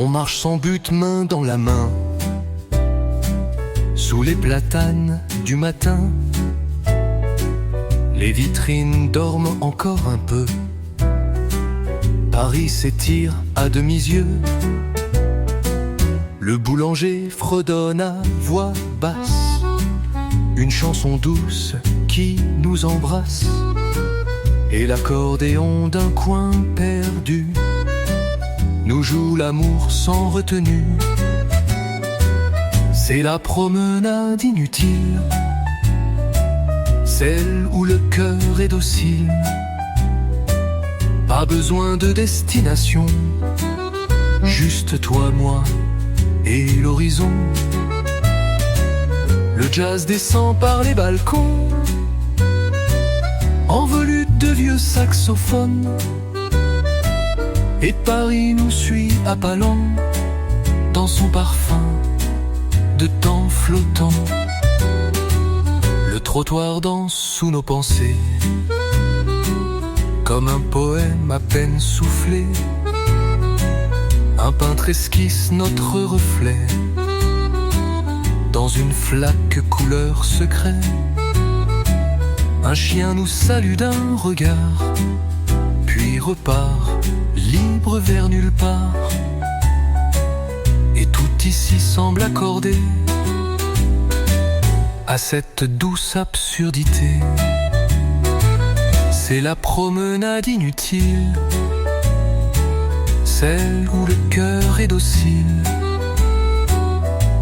On marche sans but, main dans la main, sous les platanes du matin. Les vitrines dorment encore un peu. Paris s'étire à demi-yeux. Le boulanger fredonne à voix basse une chanson douce qui nous embrasse. Et l'accordéon d'un coin perdu nous joue l'amour sans retenue. C'est la promenade inutile, celle où le cœur est docile. Pas besoin de destination, juste toi, moi et l'horizon. Le jazz descend par les balcons, en volute de vieux saxophones. Et Paris nous suit à pas lents, dans son parfum de temps flottant. Le trottoir danse sous nos pensées, comme un poème à peine soufflé. Un peintre esquisse notre reflet dans une flaque couleur secret. Un chien nous salue d'un regard, puis repart, libre vers nulle part. Et tout ici semble accordé à cette douce absurdité. C'est la promenade inutile, celle où le cœur est docile.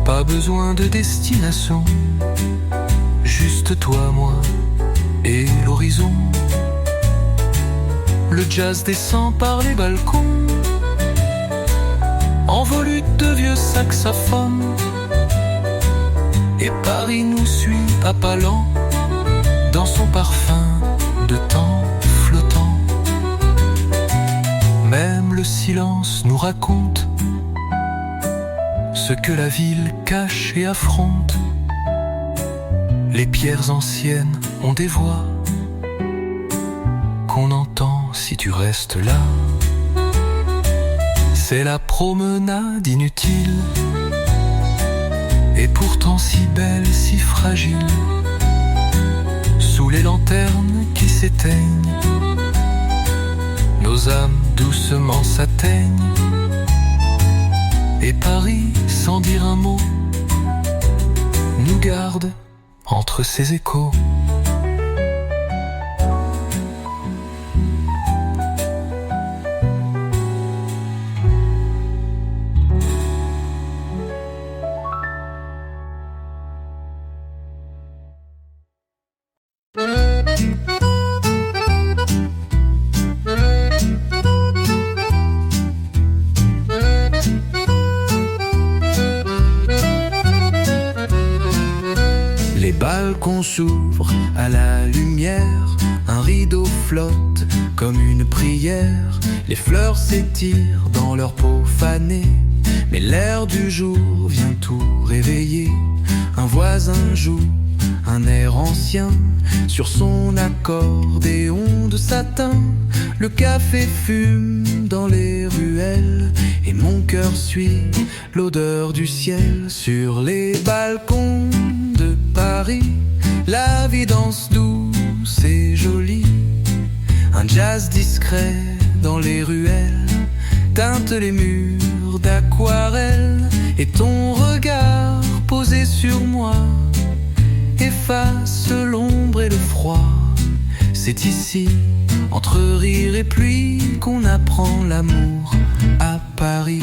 Pas besoin de destination, juste toi, moi et l'horizon. Le jazz descend par les balcons, en volute de vieux saxophones. Et Paris nous suit à pas lents, dans son parfum de temps flottant. Même le silence nous raconte ce que la ville cache et affronte. Les pierres anciennes ont des voix qu'on entend si tu restes là. C'est la promenade inutile, et pourtant si belle, si fragile, sous les lanternes qui s'éteignent. Nos âmes doucement s'atteignent, et Paris, sans dire un mot, nous garde entre ses échos. Les balcons s'ouvrent à la lumière, un rideau flotte comme une prière. Les fleurs s'étirent dans leur peau fanée, mais l'air du jour vient tout réveiller. Un voisin joue un air ancien sur son accordéon de satin. Le café fume dans les ruelles, et mon cœur suit l'odeur du ciel. Sur les balcons de Paris, la vie danse douce et jolie. Un jazz discret dans les ruelles teinte les murs d'aquarelle, et ton regard posé sur moi efface l'ombre et le froid. C'est ici, entre rire et pluie, qu'on apprend l'amour à Paris.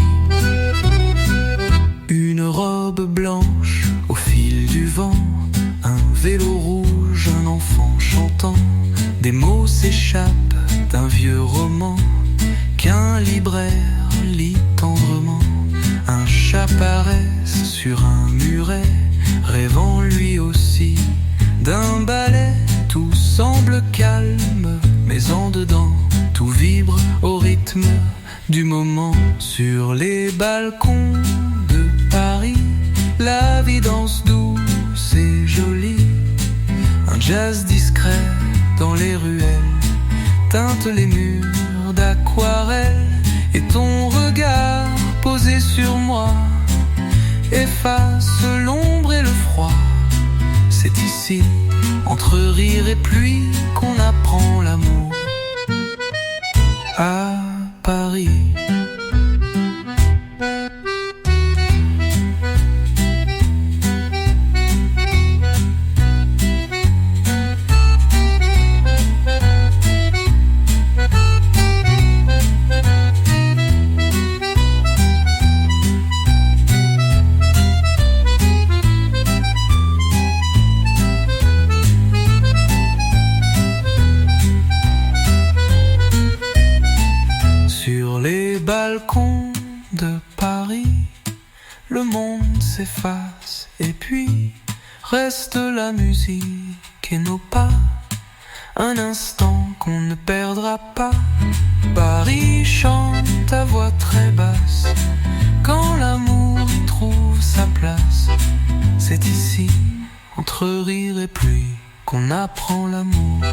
Une robe blanche au fil du vent, un vélo rouge, un enfant chantant. Des mots s'échappent d'un vieux roman qu'un libraire lit tendrement. Un chat paraisse sur un muret, rêvant lui aussi d'un ballet. Tout semble calme, mais en dedans tout vibre au rythme du moment. Sur les balcons de Paris, la vie danse douce et jolie. Un jazz discret dans les ruelles teinte les murs d'aquarelle, et ton regard posé compter sur moi. Efface l'ombre et le froid. C'est ici, entre rire et pluie, qu'on apprend l'amour. À Paris. Balcon de Paris, le monde s'efface et puis reste la musique et nos pas, un instant qu'on ne perdra pas. Paris chante à voix très basse quand l'amour y trouve sa place. C'est ici, entre rire et pluie, qu'on apprend l'amour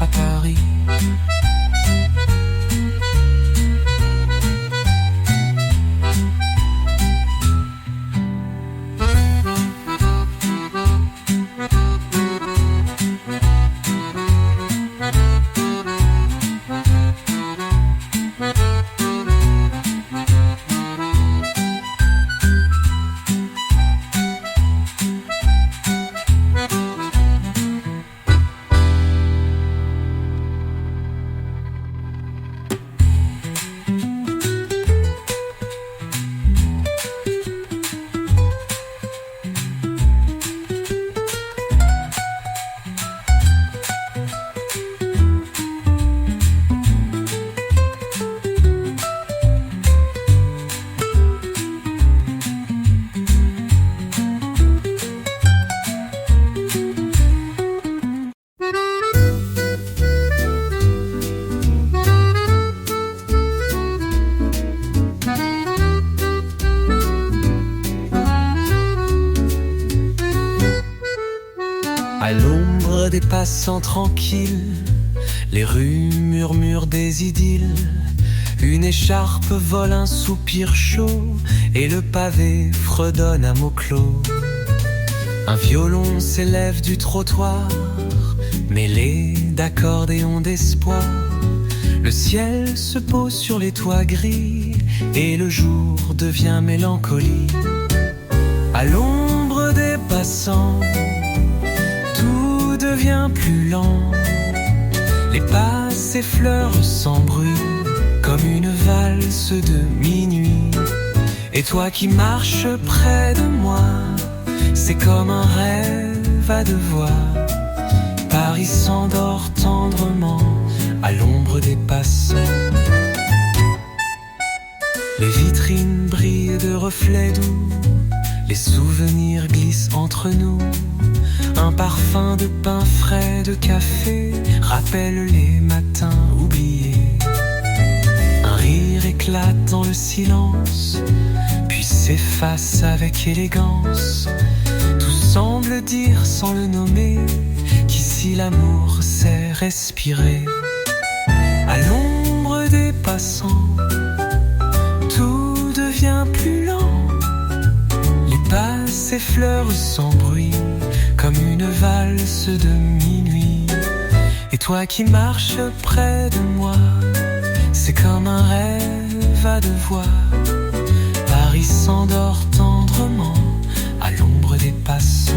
à Paris. À l'ombre des passants tranquilles, les rues murmurent des idylles. Une écharpe vole un soupir chaud et le pavé fredonne un mot clos. Un violon s'élève du trottoir, mêlé d'accordéons d'espoir. Le ciel se pose sur les toits gris et le jour devient mélancolie. À l'ombre des passants, tout devient plus lent. Les pas s'effleurent sans bruit, comme une valse de minuit. Et toi qui marches près de moi, c'est comme un rêve à deux voix. Paris s'endort tendrement à l'ombre des passants. Les vitrines brillent de reflets doux, les souvenirs glissent entre nous. Un parfum de pain frais, de café rappelle les matins oubliés. Un rire éclate dans le silence, puis s'efface avec élégance. Tout semble dire sans le nommer qu'ici l'amour sait respirer. À l'ombre des passants, tout devient plus lent. Les pas s'effleurent sans bruit, comme une valse de minuit. Et toi qui marches près de moi, c'est comme un rêve à deux voix. Paris s'endort tendrement à l'ombre des passants.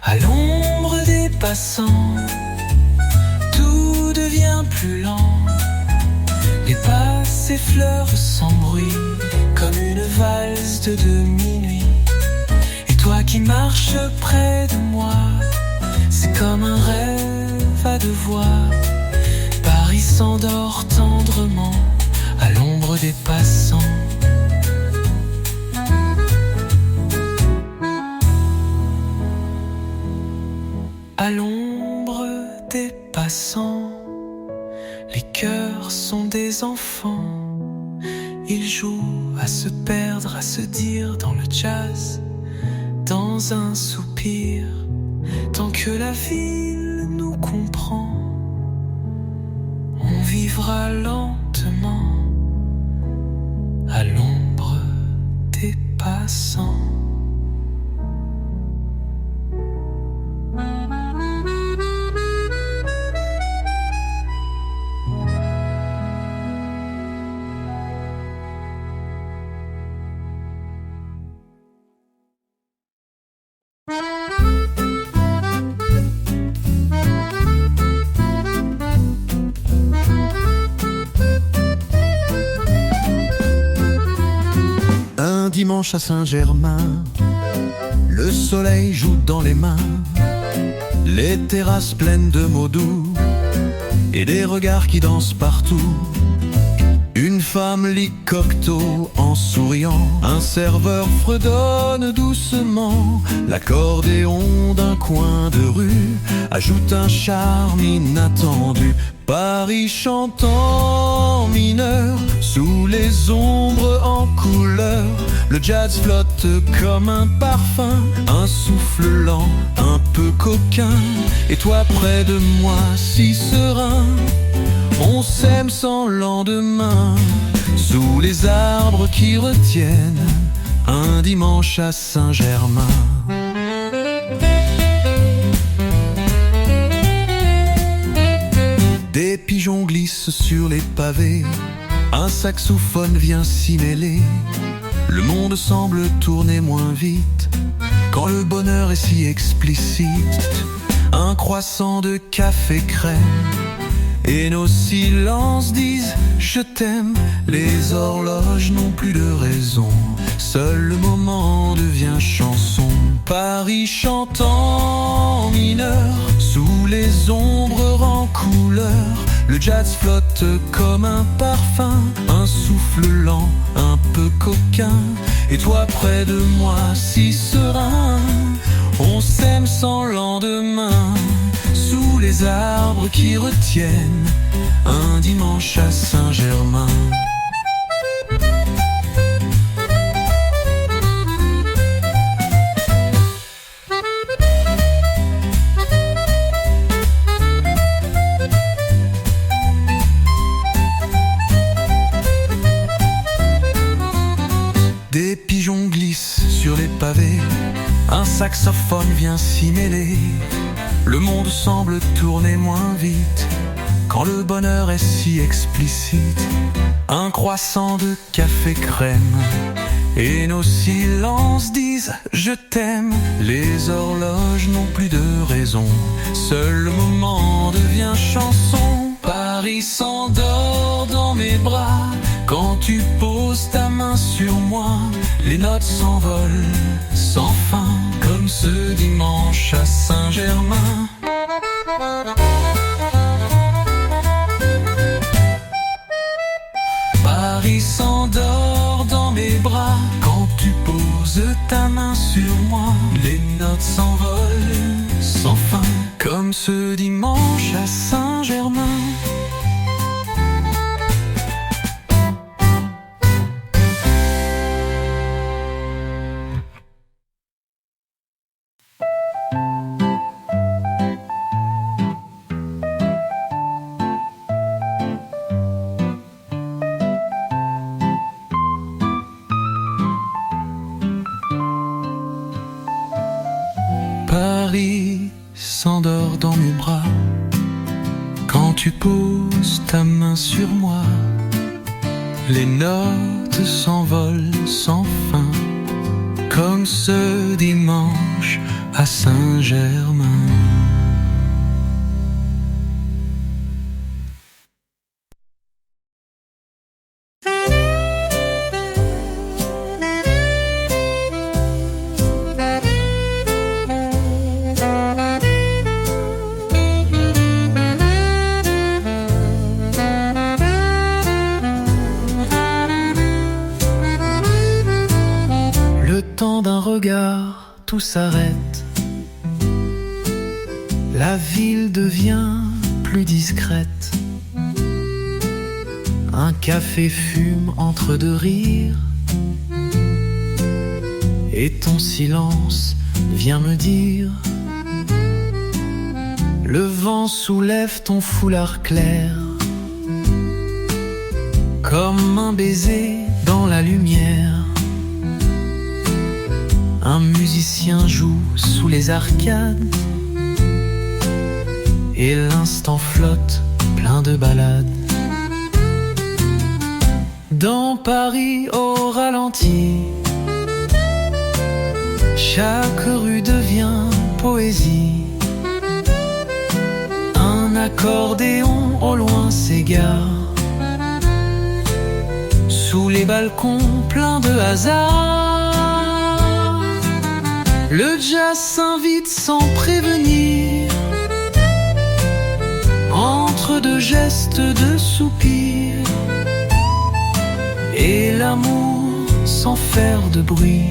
À l'ombre des passants, tout devient plus lent. Les pas s'effleurent sans bruit, comme une valse de minuit. Et toi qui marches près de moi, c'est comme un rêve à deux voix. Paris s'endort tendrement à l'ombre des passants. passants. Les cœurs sont des enfants. Ils jouent à se perdre, à se dire dans le jazz, dans un soupir. Tant que la ville nous comprend, on vivra lentement à l'ombre des passants. Un dimanche à Saint-Germain, le soleil joue dans les mains, les terrasses pleines de mots doux et des regards qui dansent partout. Une femme lit Cocteau en souriant, un serveur fredonne doucement, l'accordéon d'un coin de rue ajoute un charme inattendu. Paris chante en mineur, sous les ombres en couleur, le jazz flotte comme un parfum, un souffle lent, un peu coquin, et toi près de moi si serein. On s'aime sans lendemain, sous les arbres qui retiennent un dimanche à Saint-Germain. Des pigeons glissent sur les pavés, un saxophone vient s'y mêler. Le monde semble tourner moins vite quand le bonheur est si explicite. Un croissant de café crème et nos silences disent je t'aime. Les horloges n'ont plus de raison, seul le moment devient chanson. Paris chante en mineur, sous les ombres en couleur, le jazz flotte comme un parfum, un souffle lent, un peu coquin, et toi près de moi si serein. On s'aime sans lendemain, sous les arbres qui retiennent un dimanche à Saint-Germain. Des pigeons glissent sur les pavés, un saxophone vient s'y mêler. Le monde semble tourner moins vite quand le bonheur est si explicite. Un croissant de café crème et nos silences disent je t'aime. Les horloges n'ont plus de raison, seul le moment devient chanson. Paris s'endort dans mes bras quand tu poses ta main sur moi. Les notes s'envolent sans fin comme ce dimanche à Saint-Germain. Paris s'endort dans mes bras quand tu poses ta main sur moi. Les notes s'envolent sans fin comme ce dimanche à Saint-Germain. Paris s'endort dans mes bras quand tu poses ta main sur moi. Les notes s'envolent sans fin comme ce dimanche à Saint-Germain. Le temps d'un regard, tout s'arrête. La ville devient plus discrète. Un café fume entre deux rires, et ton silence vient me dire: le vent soulève ton foulard clair, comme un baiser dans la lumière. Un musicien joue sous les arcades, et l'instant flotte plein de ballades. Dans Paris au ralenti, chaque rue devient poésie. Un accordéon au loin s'égare, sous les balcons pleins de hasard. Le jazz s'invite sans prévenir, entre deux gestes de soupir, et l'amour sans faire de bruit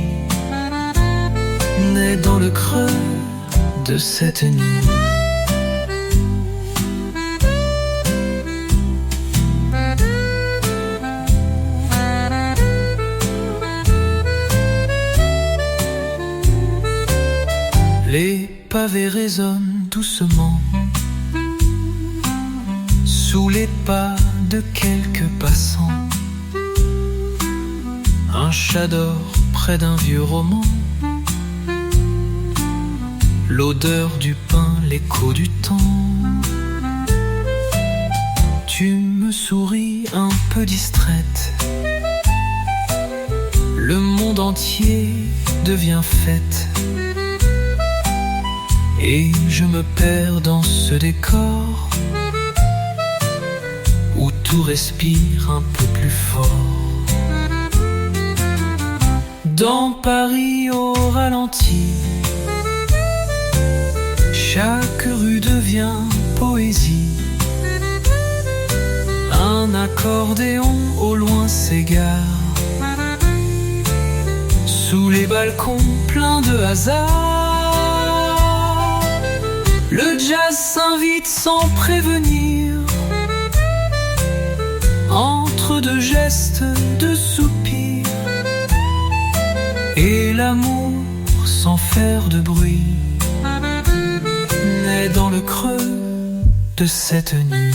naît dans le creux de cette nuit. Les pavés résonnent doucement sous les pas de quelques passants. Un chat dort près d'un vieux roman, l'odeur du pain, l'écho du temps. Tu me souris un peu distraite, le monde entier devient fête, et je me perds dans ce décor où tout respire un peu plus fort. Dans Paris au ralenti, chaque rue devient poésie. Un accordéon au loin s'égare, sous les balcons pleins de hasard. Le jazz s'invite sans prévenir, entre deux gestes de soupir, et l'amour sans faire de bruit naît dans le creux de cette nuit.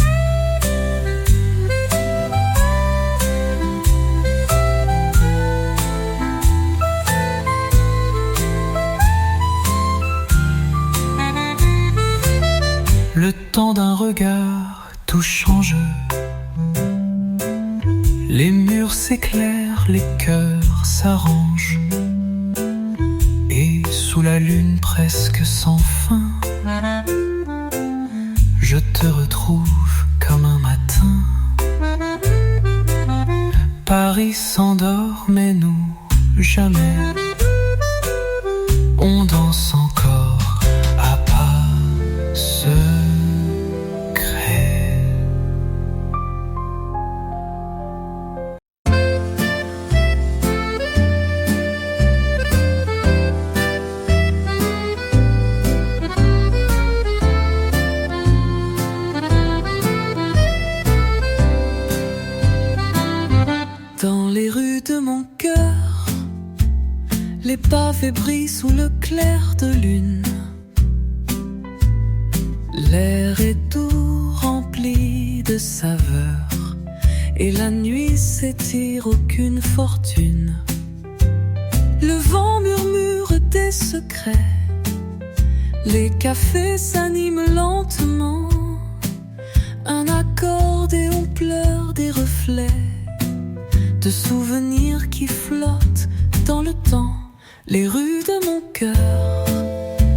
Le temps d'un regard tout change, les murs s'éclairent, les cœurs s'arrangent, et sous la lune presque sans fin, je te retrouve comme un matin. Paris s'endort mais nous jamais, on danse encore à pas secrets. Dans les rues de mon cœur, les pavés brillent sous le clair de lune. L'air est doux, rempli de saveurs, et la nuit s'étire, aucune fortune. Le vent murmure des secrets, les cafés s'animent lentement. Un accordéon pleure des reflets de souvenirs qui flottent dans le temps. Les rues de mon cœur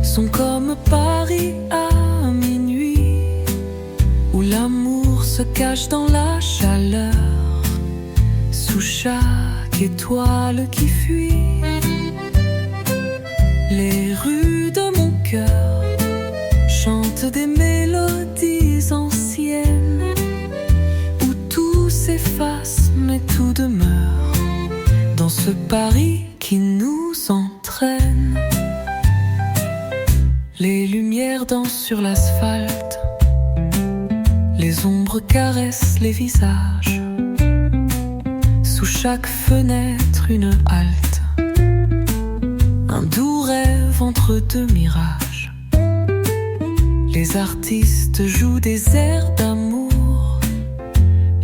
sont comme Paris à minuit, où l'amour se cache dans la chaleur, sous chaque étoile qui fuit. Les rues de mon cœur chantent des mélodies anciennes, où tout s'efface mais tout demeure dans ce Paris qui nous entraîne. Les lumières dansent sur l'asphalte, Les ombres caressent les visages. Sous chaque fenêtre une halte, un doux rêve entre deux mirages. Les artistes jouent des airs d'amour.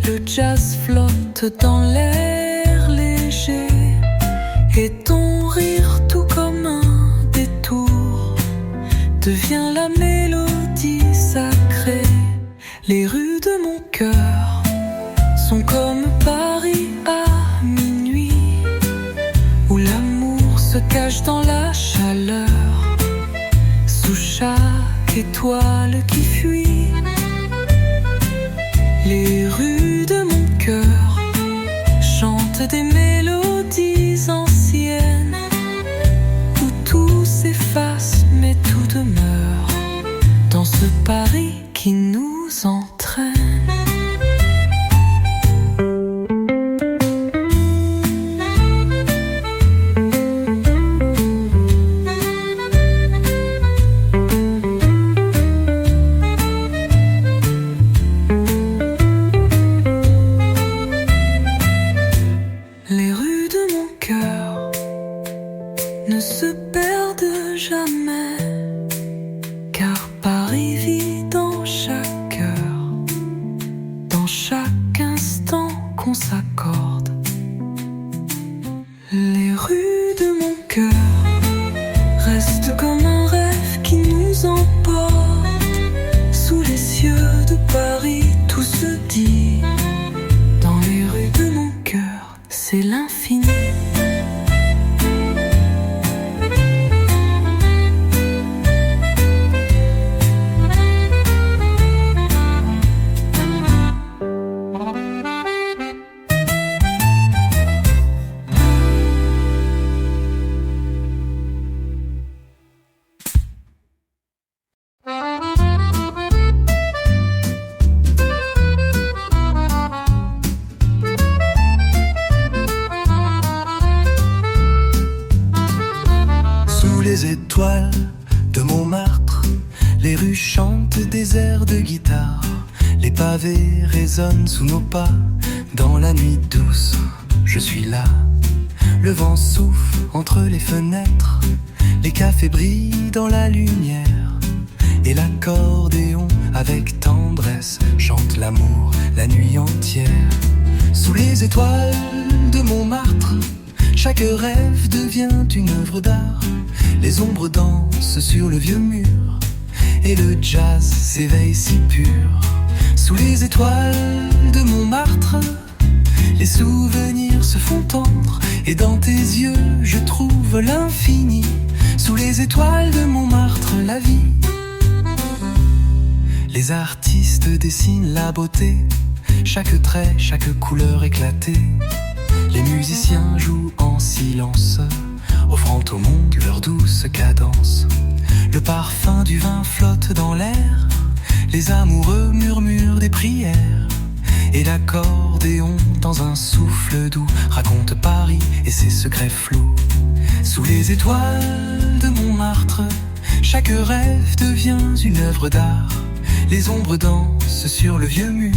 Le jazz flotte dans l'air léger. Et ton rire tout comme un détour devient la mélodie sacrée. Les rues de mon cœur sont comme Paris à minuit, où l'amour se cache dans la chaleur, sous chaque étoile qui fuit. Les rues de mon cœur chantent des mélodies anciennes, où tout s'efface mais tout demeure dans ce Paris qui nous entraîne. Les rues de mon cœur ne se perdent jamais, car Paris vit dans chaque cœur, dans chaque instant qu'on s'accorde. Les rues de mon cœur restent comme un rêve qui nous emporte. Sous les cieux de Paris, tout se dit. Dans les rues de mon cœur, c'est l'infini. Les étoiles de Montmartre, les rues chantent des airs de guitare. Les pavés résonnent sous nos pas. Dans la nuit douce, je suis là. Le vent souffle entre les fenêtres. Les cafés brillent dans la lumière. Et l'accordéon avec tendresse chante l'amour la nuit entière. Sous les étoiles de Montmartre, chaque rêve devient une œuvre d'art. Les ombres dansent sur le vieux mur et le jazz s'éveille si pur. Sous les étoiles de Montmartre, les souvenirs se font tendres et dans tes yeux je trouve l'infini. Sous les étoiles de Montmartre, la vie. Les artistes dessinent la beauté, chaque trait, chaque couleur éclatée. Les musiciens jouent en silence, offrant au monde leur douce cadence. Le parfum du vin flotte dans l'air, les amoureux murmurent des prières. Et l'accordéon, dans un souffle doux, raconte Paris et ses secrets flous. Sous les étoiles de Montmartre, chaque rêve devient une œuvre d'art. Les ombres dansent sur le vieux mur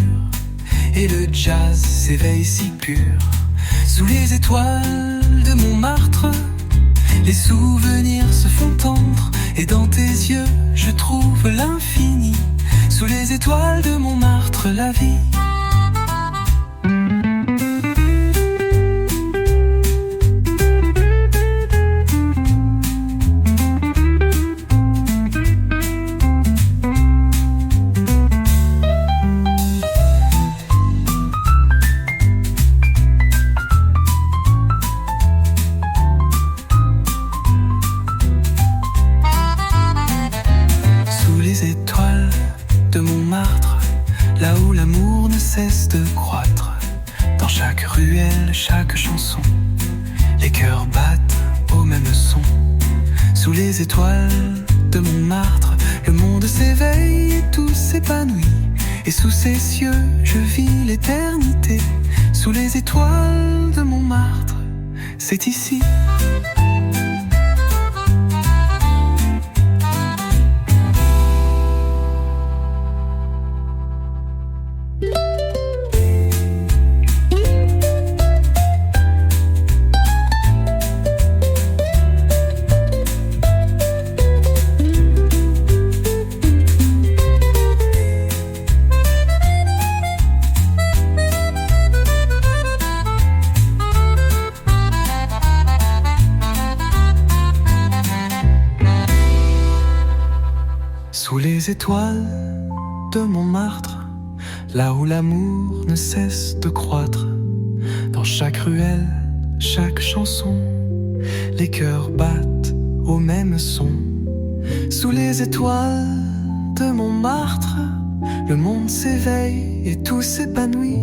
et le jazz s'éveille si pur. Sous les étoiles de Montmartre, les souvenirs se font tendres et dans tes yeux je trouve l'infini. Sous les étoiles de Montmartre, la vie. Là où l'amour ne cesse de croître, dans chaque ruelle, chaque chanson, les cœurs battent au même son. Sous les étoiles de Montmartre, le monde s'éveille et tout s'épanouit. Et sous ses cieux, je vis l'éternité. Sous les étoiles de Montmartre, c'est ici. Sous les étoiles de Montmartre, là où l'amour ne cesse de croître, dans chaque ruelle, chaque chanson, les cœurs battent au même son. Sous les étoiles de Montmartre, le monde s'éveille et tout s'épanouit.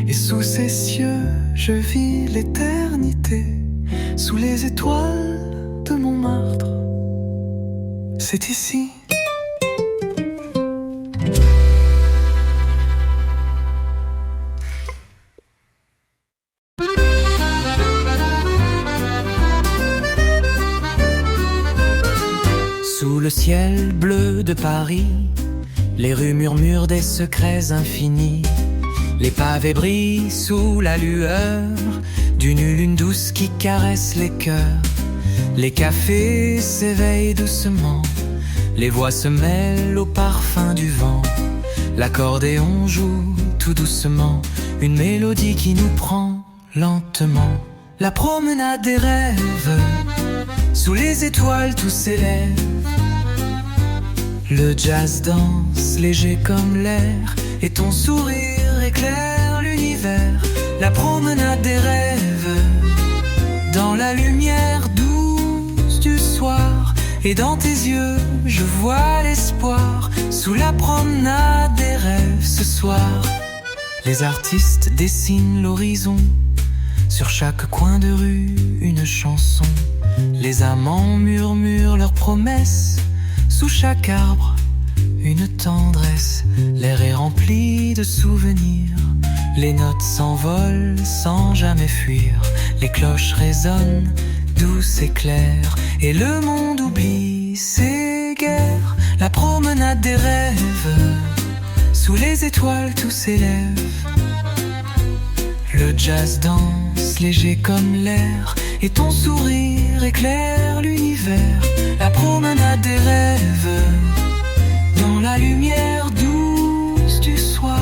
Et sous ces cieux, je vis l'éternité. Sous les étoiles de Montmartre, c'est ici. Sous le ciel bleu de Paris, les rues murmurent des secrets infinis. Les pavés brillent sous la lueur d'une lune douce qui caresse les cœurs. Les cafés s'éveillent doucement, les voix se mêlent au parfum du vent. L'accordéon joue tout doucement une mélodie qui nous prend lentement. La promenade des rêves, sous les étoiles tout s'élève. Le jazz danse léger comme l'air, et ton sourire éclaire l'univers. La promenade des rêves, dans la lumière douce du soir. Et dans tes yeux, je vois l'espoir. Sous la promenade des rêves ce soir, les artistes dessinent l'horizon. Sur chaque coin de rue, une chanson. Les amants murmurent leurs promesses. Sous chaque arbre, une tendresse. L'air est rempli de souvenirs. Les notes s'envolent sans jamais fuir. Les cloches résonnent, douces et claires. Et le monde oublie ses guerres. La promenade des rêves, sous les étoiles tout s'élève. Le jazz danse léger comme l'air, et ton sourire éclaire l'univers. La promenade des rêves, dans la lumière douce du soir.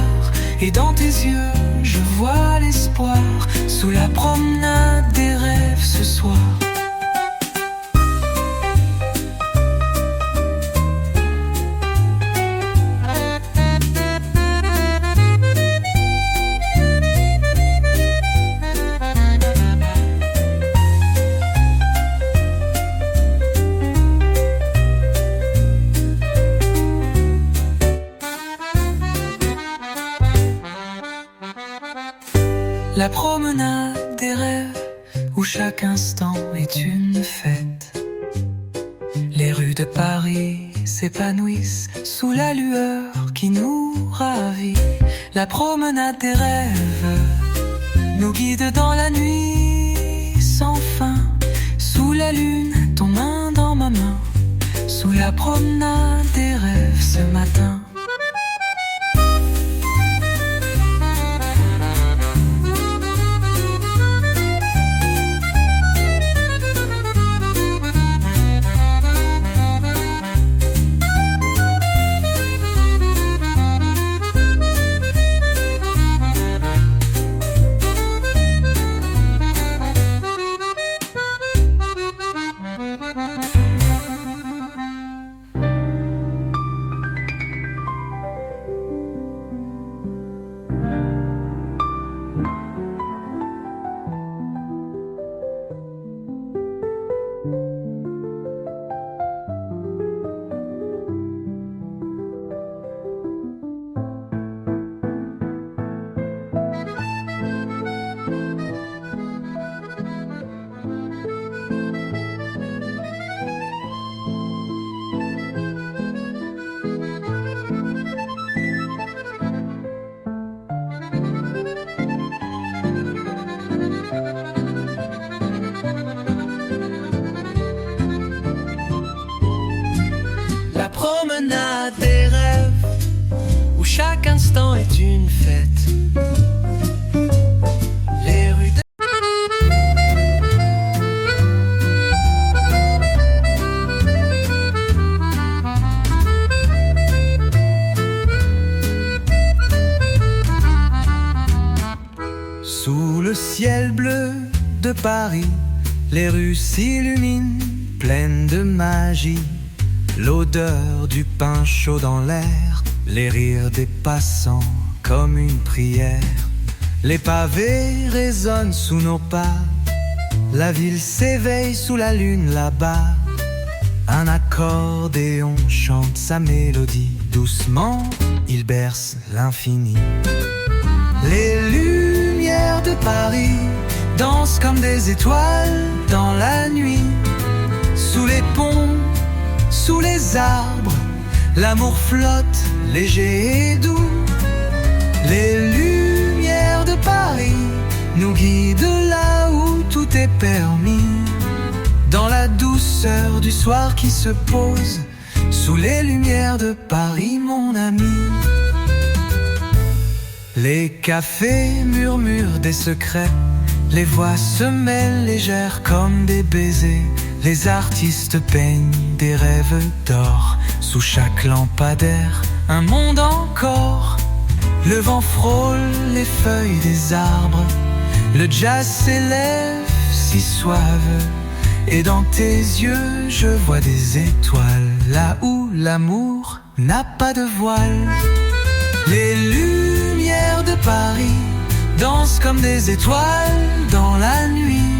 Et dans tes yeux, je vois l'espoir. Sous la promenade des rêves ce soir. La promenade des rêves, où chaque instant est une fête. Les rues de Paris s'épanouissent sous la lueur qui nous ravit. La promenade des rêves nous guide dans la nuit sans fin. Sous la lune, ton main dans ma main. Sous la promenade des rêves ce matin. La promenade des rêves, où chaque instant est une fête. Les rues de... Sous le ciel bleu de Paris, les rues s'illuminent, pleines de magie. L'odeur du pain chaud dans l'air, les rires des passants comme une prière. Les pavés résonnent sous nos pas, la ville s'éveille sous la lune là-bas. Un accordéon chante sa mélodie, doucement il berce l'infini. Les lumières de Paris dansent comme des étoiles dans la nuit. Sous les ponts, sous les arbres, l'amour flotte léger et doux. Les lumières de Paris nous guident là où tout est permis. Dans la douceur du soir qui se pose, sous les lumières de Paris, mon ami. Les cafés murmurent des secrets, les voix se mêlent légères comme des baisers. Les artistes peignent des rêves d'or, sous chaque lampadaire, un monde encore. Le vent frôle les feuilles des arbres, le jazz s'élève si suave. Et dans tes yeux, je vois des étoiles, là où l'amour n'a pas de voile. Les lumières de Paris dansent comme des étoiles dans la nuit.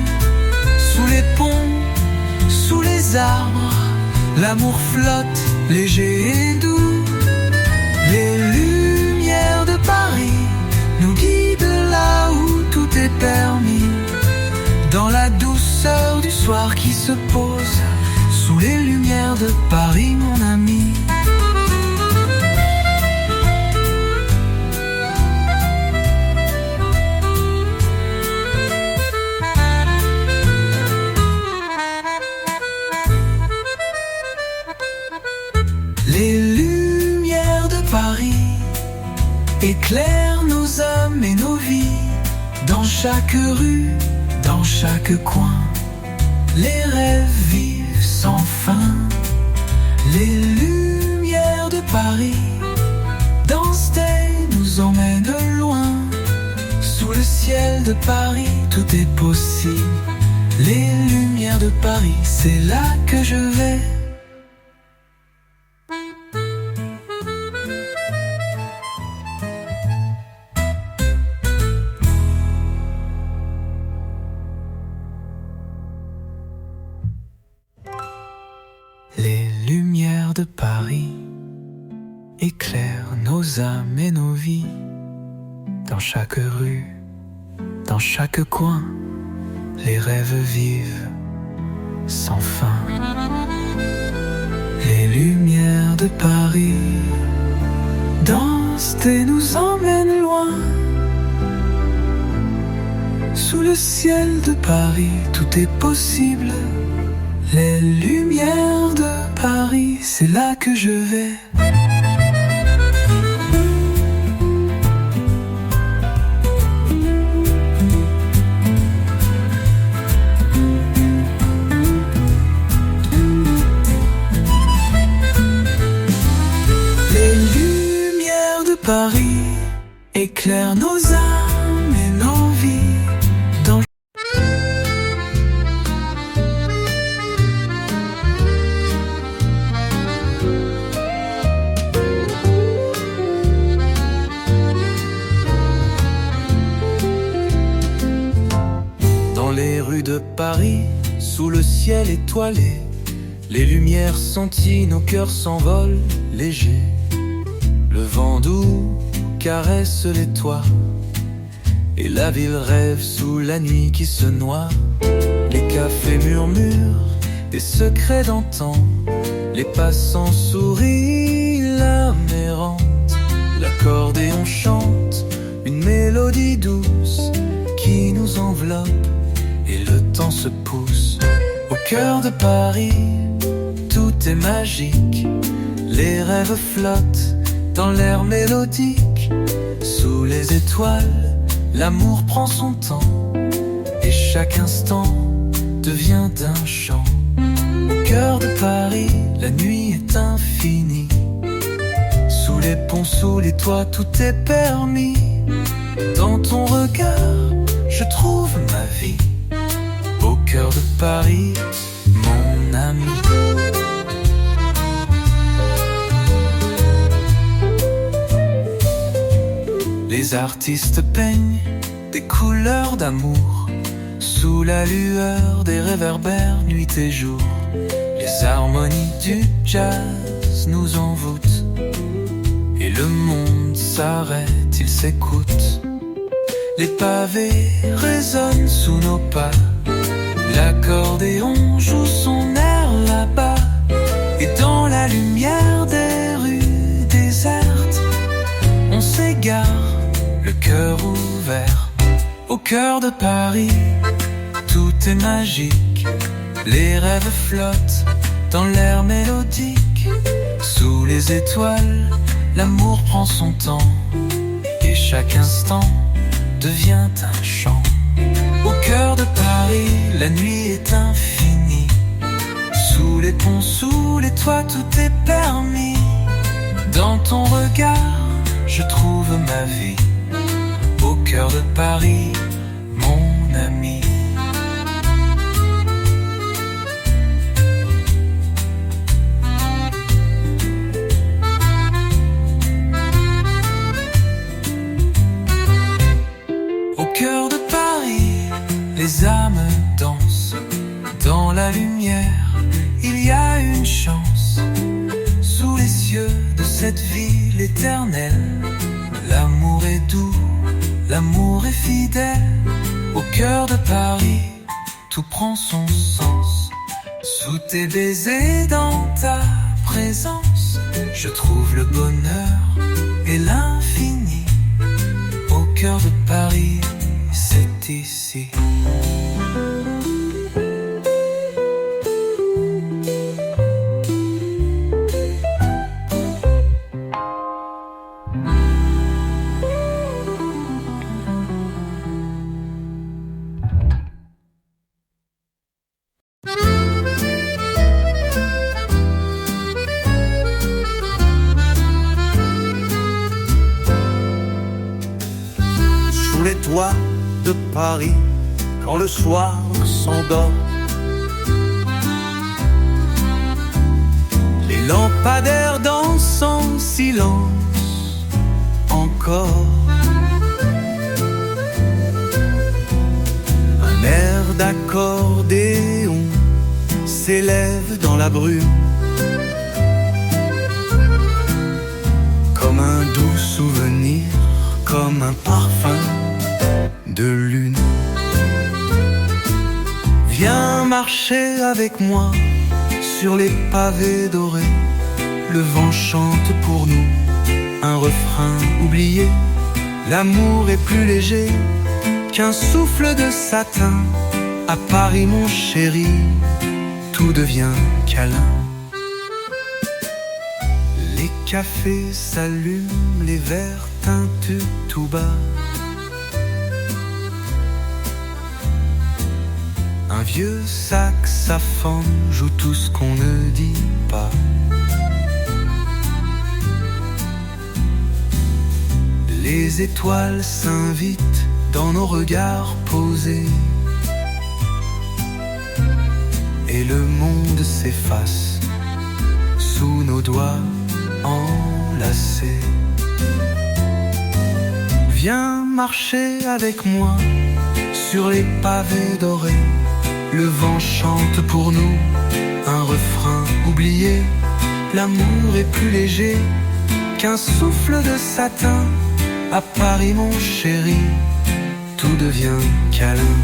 Sous les ponts, sous les arbres, l'amour flotte léger et doux. Les lumières de Paris nous guident là où tout est permis. Dans la douceur du soir qui se pose, sous les lumières de Paris, mon ami. Les lumières de Paris éclairent nos âmes et nos vies. Dans chaque rue, dans chaque coin, les rêves vivent sans fin. Les lumières de Paris dansent et nous emmènent loin. Sous le ciel de Paris, tout est possible. Les lumières de Paris, c'est là que je vais. Les lumières de Paris éclairent nos âmes et nos vies. Dans chaque rue, dans chaque coin, les rêves vivent sans fin. Les lumières de Paris dansent et nous emmènent loin. Sous le ciel de Paris, tout est possible. Les lumières de Paris, c'est là que je vais. Les lumières de Paris éclairent nos âmes et nos vies. De Paris, sous le ciel étoilé, les lumières senties, nos cœurs s'envolent légers. Le vent doux caresse les toits, et la ville rêve sous la nuit qui se noie. Les cafés murmurent des secrets d'antan, les passants sourient, l'âme errante. L'accordéon chante une mélodie douce qui nous enveloppe. Et le temps se pousse. Au cœur de Paris, tout est magique. Les rêves flottent dans l'air mélodique. Sous les étoiles, l'amour prend son temps. Et chaque instant devient un chant. Au cœur de Paris, la nuit est infinie. Sous les ponts, sous les toits, tout est permis. Dans ton regard, je trouve ma vie. Au cœur de Paris, mon ami. Les artistes peignent des couleurs d'amour sous la lueur des réverbères nuit et jour. Les harmonies du jazz nous envoûtent et le monde s'arrête, il s'écoute. Les pavés résonnent sous nos pas, l'accordéon joue son air là-bas. Et dans la lumière des rues désertes, on s'égare, le cœur ouvert. Au cœur de Paris, tout est magique. Les rêves flottent dans l'air mélodique. Sous les étoiles, l'amour prend son temps et chaque instant devient un chant. Au cœur de Paris, la nuit est infinie. Sous les ponts, sous les toits, tout est permis. Dans ton regard, je trouve ma vie. Au cœur de Paris, mon ami. Au cœur de Paris, les âmes dansent. Dans la lumière, il y a une chance. Sous les cieux de cette ville éternelle, l'amour est doux, l'amour est fidèle. Au cœur de Paris, tout prend son sens. Sous tes baisers, dans ta présence, je trouve le bonheur et l'infini. Au cœur de Paris, c'est ici. Les toits de Paris, quand le soir s'endort, les lampadaires dansent en silence encore. Un air d'accordéon s'élève dans la brume, comme un doux souvenir, comme un parfum de lune. Viens marcher avec moi sur les pavés dorés. Le vent chante pour nous un refrain oublié. L'amour est plus léger qu'un souffle de satin. À Paris mon chéri, tout devient câlin. Les cafés s'allument, les verres teintent tout bas. Un vieux saxophone joue tout ce qu'on ne dit pas. Les étoiles s'invitent dans nos regards posés, et le monde s'efface sous nos doigts enlacés. Viens marcher avec moi sur les pavés dorés. Le vent chante pour nous un refrain oublié. L'amour est plus léger qu'un souffle de satin. À Paris mon chéri, tout devient câlin.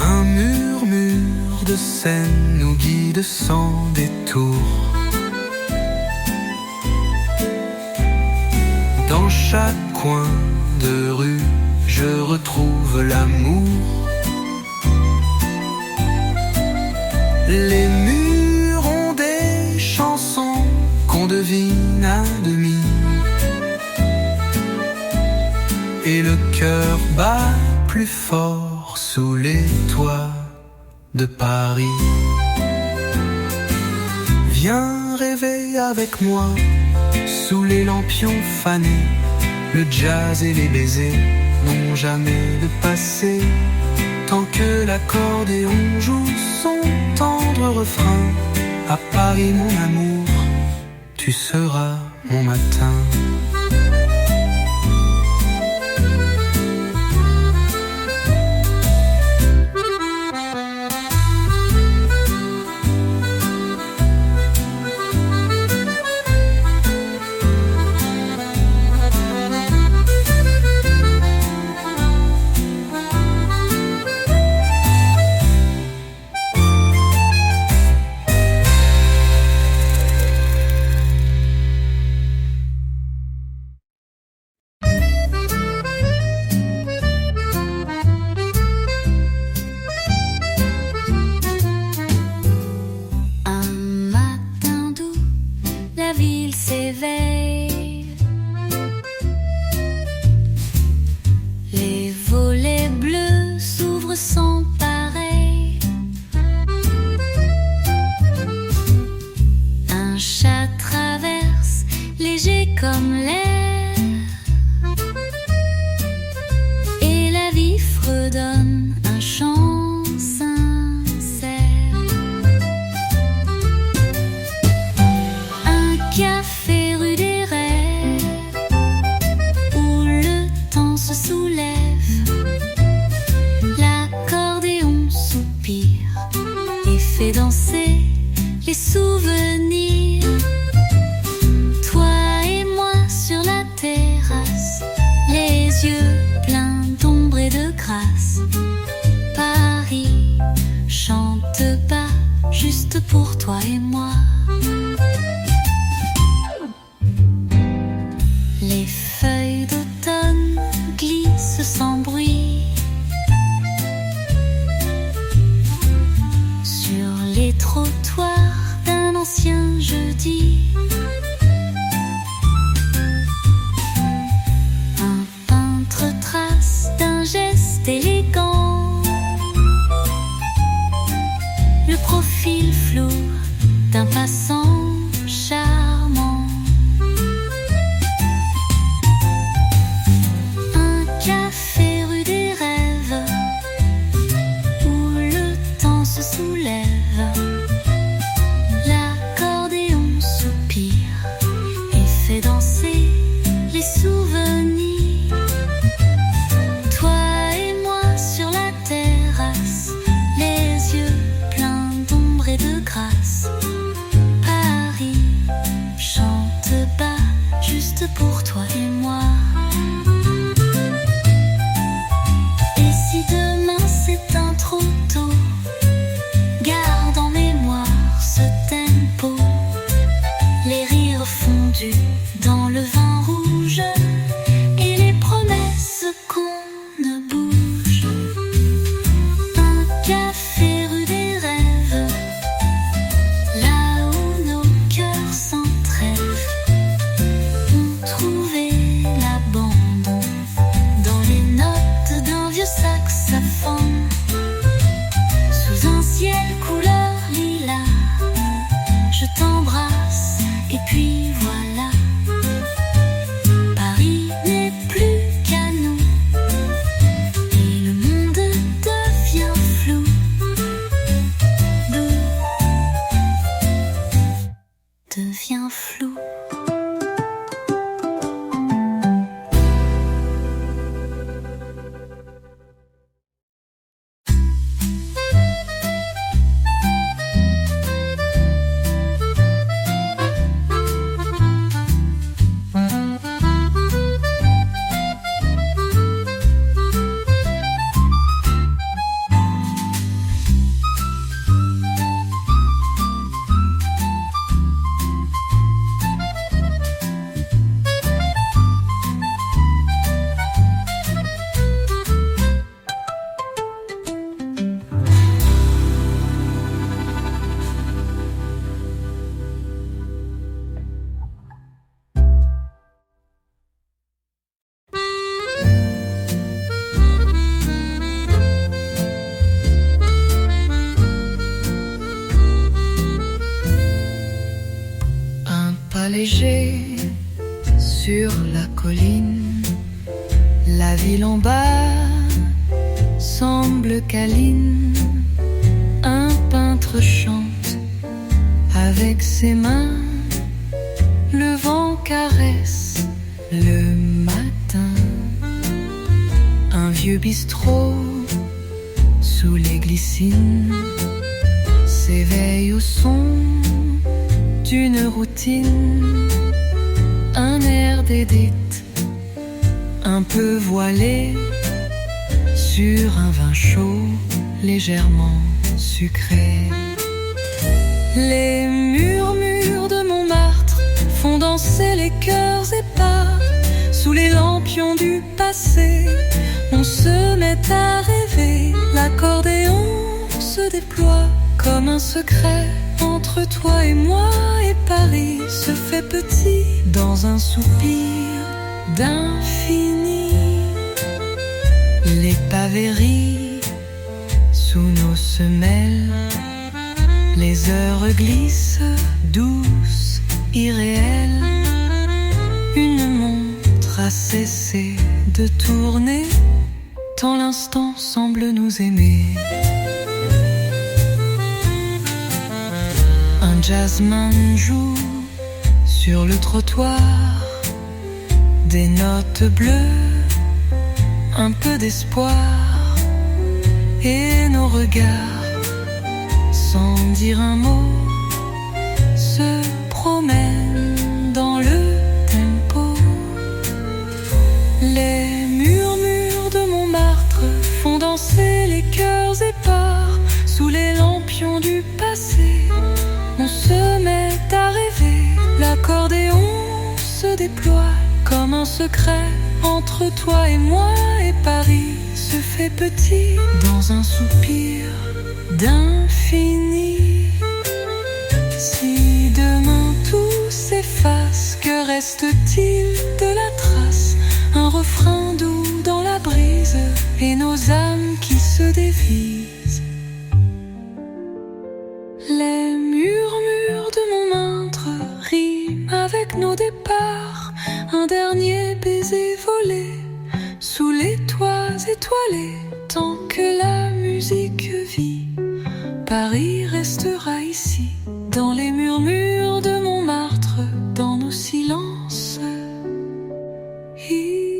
Un murmure de Seine nous guide sans détour. Dans chaque coin de rue, je retrouve l'amour. Les murs ont des chansons qu'on devine à demi, et le cœur bat plus fort sous les toits de Paris. Viens rêver avec moi sous les lampions fanés. Le jazz et les baisers n'ont jamais de passé. Tant que l'accordéon joue son tendre refrain, à Paris mon amour, tu seras mon matin. fait danser les souvenirs. Toi et moi sur la terrasse, les yeux pleins d'ombre et de grâce. Paris chante bas, juste pour toi et moi. Les feuilles d'automne glissent sans bruit sur les trottoirs d'un ancien jeudi. Un peintre trace d'un geste élégant le profil flou d'un passant charmant. Un café rue des rêves où le temps se soulève. L'accordéon soupire et fait danser les souvenirs. Toi et moi sur la terrasse, les yeux pleins d'ombre et de grâce. Paris chante bas, juste pour toi et moi. Et si demain s'éteint trop tôt, garde en mémoire ce tempo, les rires fondus dans le vin rouge et les promesses qu'on ne bouge. Un café rue des rêves, là où nos cœurs sans trêve ont trouvé l'abandon dans les notes d'un vieux saxophone. Sous un ciel couleur lilas, je t'embrasse et puis voilà. Paris n'est plus qu'à nous et le monde devient flou. Devient flou. Léger sur la colline, la ville en bas semble câline. Un peintre chante avec ses mains, le vent caresse le matin. Un vieux bistrot sous les glycines s'éveille au son d'une routine. Un air d'édite un peu voilé sur un vin chaud légèrement sucré. Les murmures de Montmartre font danser les cœurs épars. Sous les lampions du passé, on se met à rêver. L'accordéon se déploie comme un secret entre toi et moi, et Paris se fait petit dans un soupir d'infini. Les pavés rient sous nos semelles, les heures glissent douces, irréelles. Une montre a cessé de tourner, tant l'instant semble nous aimer. Un jazzman joue sur le trottoir des notes bleues, un peu d'espoir, et nos regards sans dire un mot, se promène dans le tempo. Les murmures de Montmartre font danser les cœurs épars sous les lampions du passé. On se met à rêver, l'accordéon se déploie comme un secret entre toi et moi, et Paris se fait petit dans un soupir d'infini. Si demain tout s'efface, que reste-t-il de la trace? Un refrain doux dans la brise et nos âmes qui se dévisent. Les murmures de Montmartre riment avec nos départs. Un dernier baiser volé sous les toits étoilés. Tant que la musique vit, Paris restera ici, dans les murmures de Montmartre, dans nos silences épris.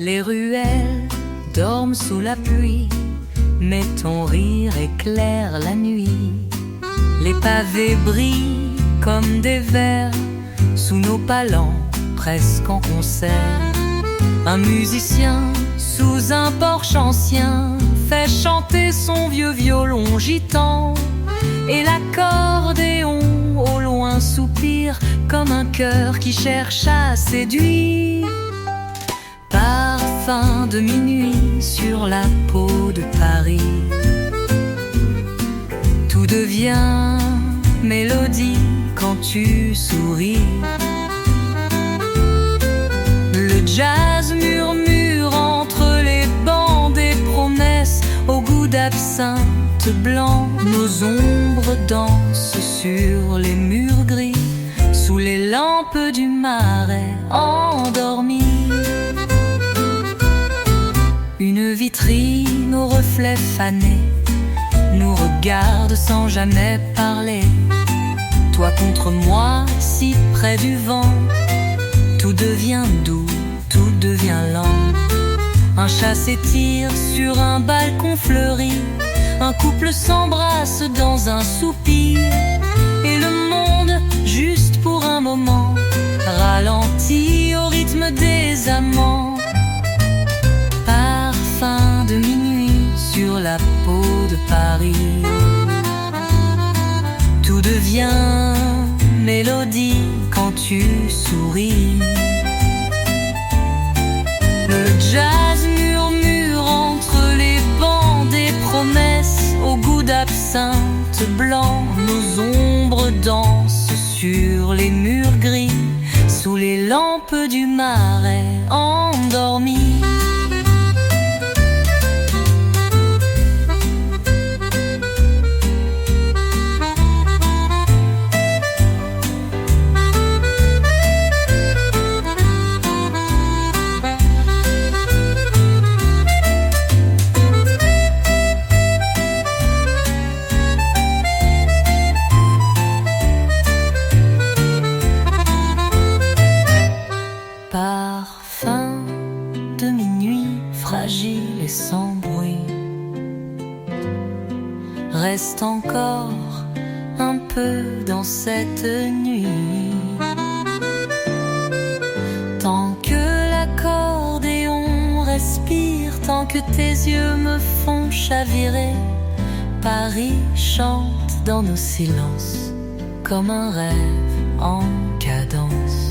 Les ruelles dorment sous la pluie, mais ton rire éclaire la nuit. Les pavés brillent comme des vers sous nos palans, presque en concert. Un musicien sous un porche ancien fait chanter son vieux violon gitan, et l'accordéon au loin soupire comme un cœur qui cherche à séduire. Parfum de minuit sur la peau de Paris, tout devient mélodie quand tu souris. Le jazz murmure entre les bancs des promesses au goût d'absinthe blanc. Nos ombres dansent sur les murs gris, sous les lampes du marais endormis. Une vitrine aux reflets fanés nous regarde sans jamais parler. Toi contre moi, si près du vent, tout devient doux, tout devient lent. Un chat s'étire sur un balcon fleuri, un couple s'embrasse dans un soupir, et le monde, juste pour un moment, ralentit au rythme des amants. Parfum de minuit sur la peau de Paris, tout devient mélodie quand tu souris. Le jazz murmure entre les bancs des promesses au goût d'absinthe blanc. Nos ombres dansent sur les murs gris, sous les lampes du marais endormis. Parfum de minuit, fragile et sans bruit, reste encore un peu dans cette nuit. Tant que l'accordéon respire, tant que tes yeux me font chavirer, Paris chante dans nos silences comme un rêve en cadence.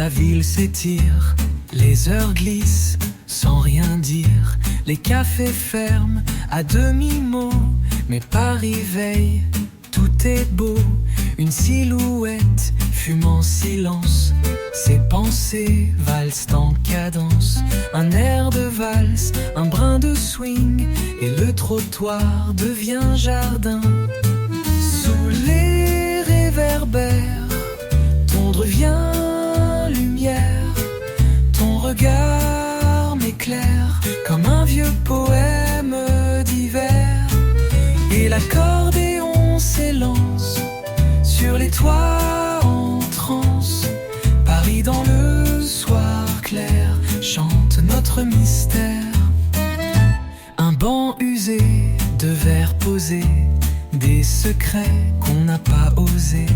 La ville s'étire, les heures glissent sans rien dire. Les cafés ferment à demi-mot, mais Paris veille, tout est beau. Une silhouette fume en silence, ses pensées valsent en cadence. Un air de valse, un brin de swing, et le trottoir devient jardin. Sous les réverbères, ton devient lumière. Ton regard m'éclaire comme un vieux poème d'hiver. Et l'accordéon s'élance sur les toits en transe. Paris dans le soir clair chante notre mystère. Un banc usé de verres posés, des secrets qu'on n'a pas osés.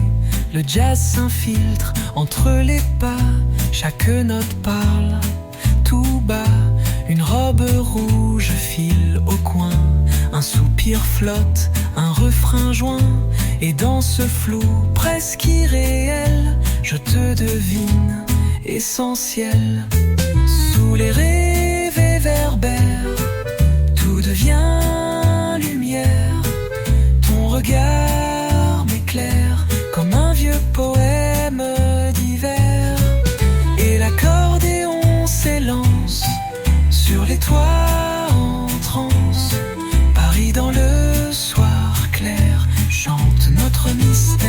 Le jazz s'infiltre entre les pas, chaque note parle tout bas. Une robe rouge file au coin, un soupir flotte, un refrain joint. Et dans ce flou presque irréel, je te devine essentiel. Sous les réverbères, tout devient lumière. Ton regard m'éclaire comme un vieux poème d'hiver. Et l'accordéon s'élance sur les toits en transe. Paris dans le soir clair chante notre mystère.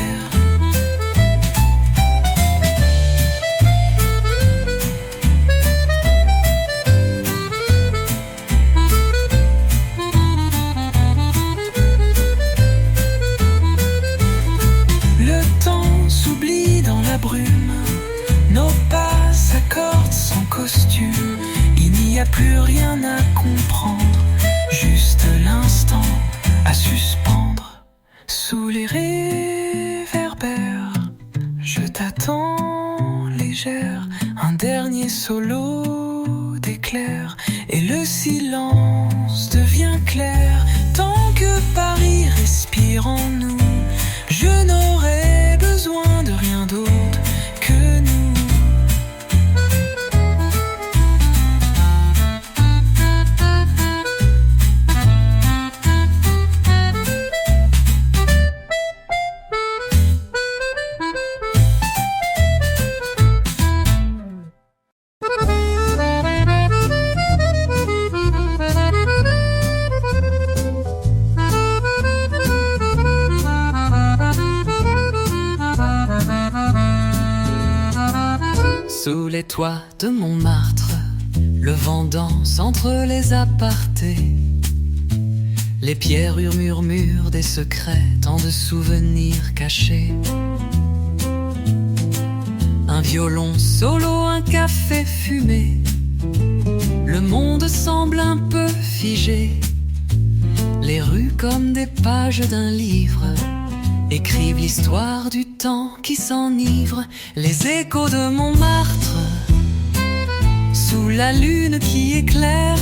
Le temps s'oublie dans la brume, nos pas s'accordent sans costume. Il n'y a plus rien à comprendre, juste l'instant à suspendre. Sous les réverbères, je t'attends légère. Un dernier solo d'éclair, et le silence devient clair. Tant que Paris respire en nous, je n'aurai besoin de rien d'autre que nous. Sous les toits de Montmartre, le vent danse entre les apartés. Les pierrures murmurent des secrets, tant de souvenirs cachés. Un violon solo, un café fumé. Le monde semble un peu figé. Les rues comme des pages d'un livre écrivent l'histoire du temps qui s'enivre. Les échos de Montmartre, sous la lune qui éclaire,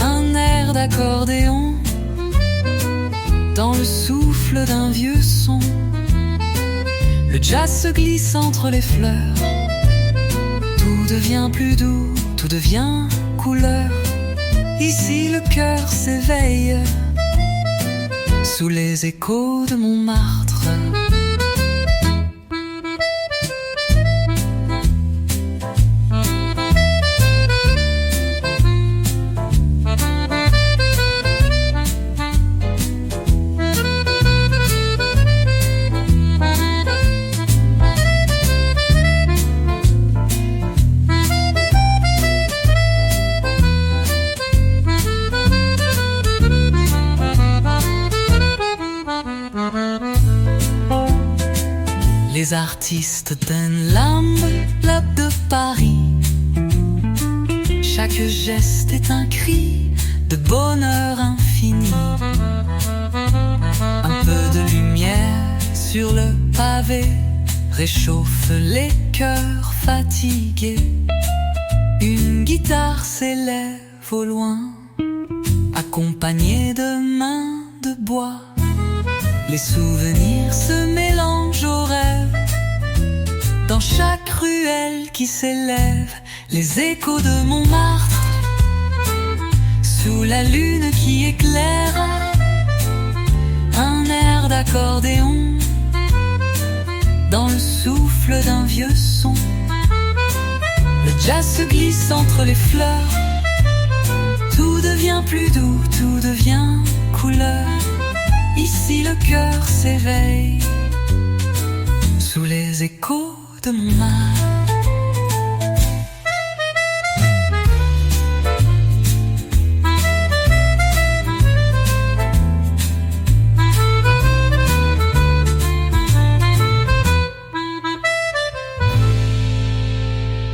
un air d'accordéon dans le souffle d'un vieux son. Le jazz se glisse entre les fleurs, tout devient plus doux, tout devient couleur. Ici le cœur s'éveille sous les échos de Montmartre. Les artistes d'un Lamb de Paris, chaque geste est un cri de bonheur infini. Un peu de lumière sur le pavé réchauffe les cœurs fatigués. Une guitare s'élève au loin, accompagnée de mains de bois. Les souvenirs se mélangent aux rêves. Dans chaque ruelles qui s'élèvent, les échos de Montmartre, sous la lune qui éclaire, un air d'accordéon, dans le souffle d'un vieux son. Le jazz se glisse entre les fleurs, tout devient plus doux, tout devient couleur. Ici le cœur s'éveille, sous les échos de Montmartre.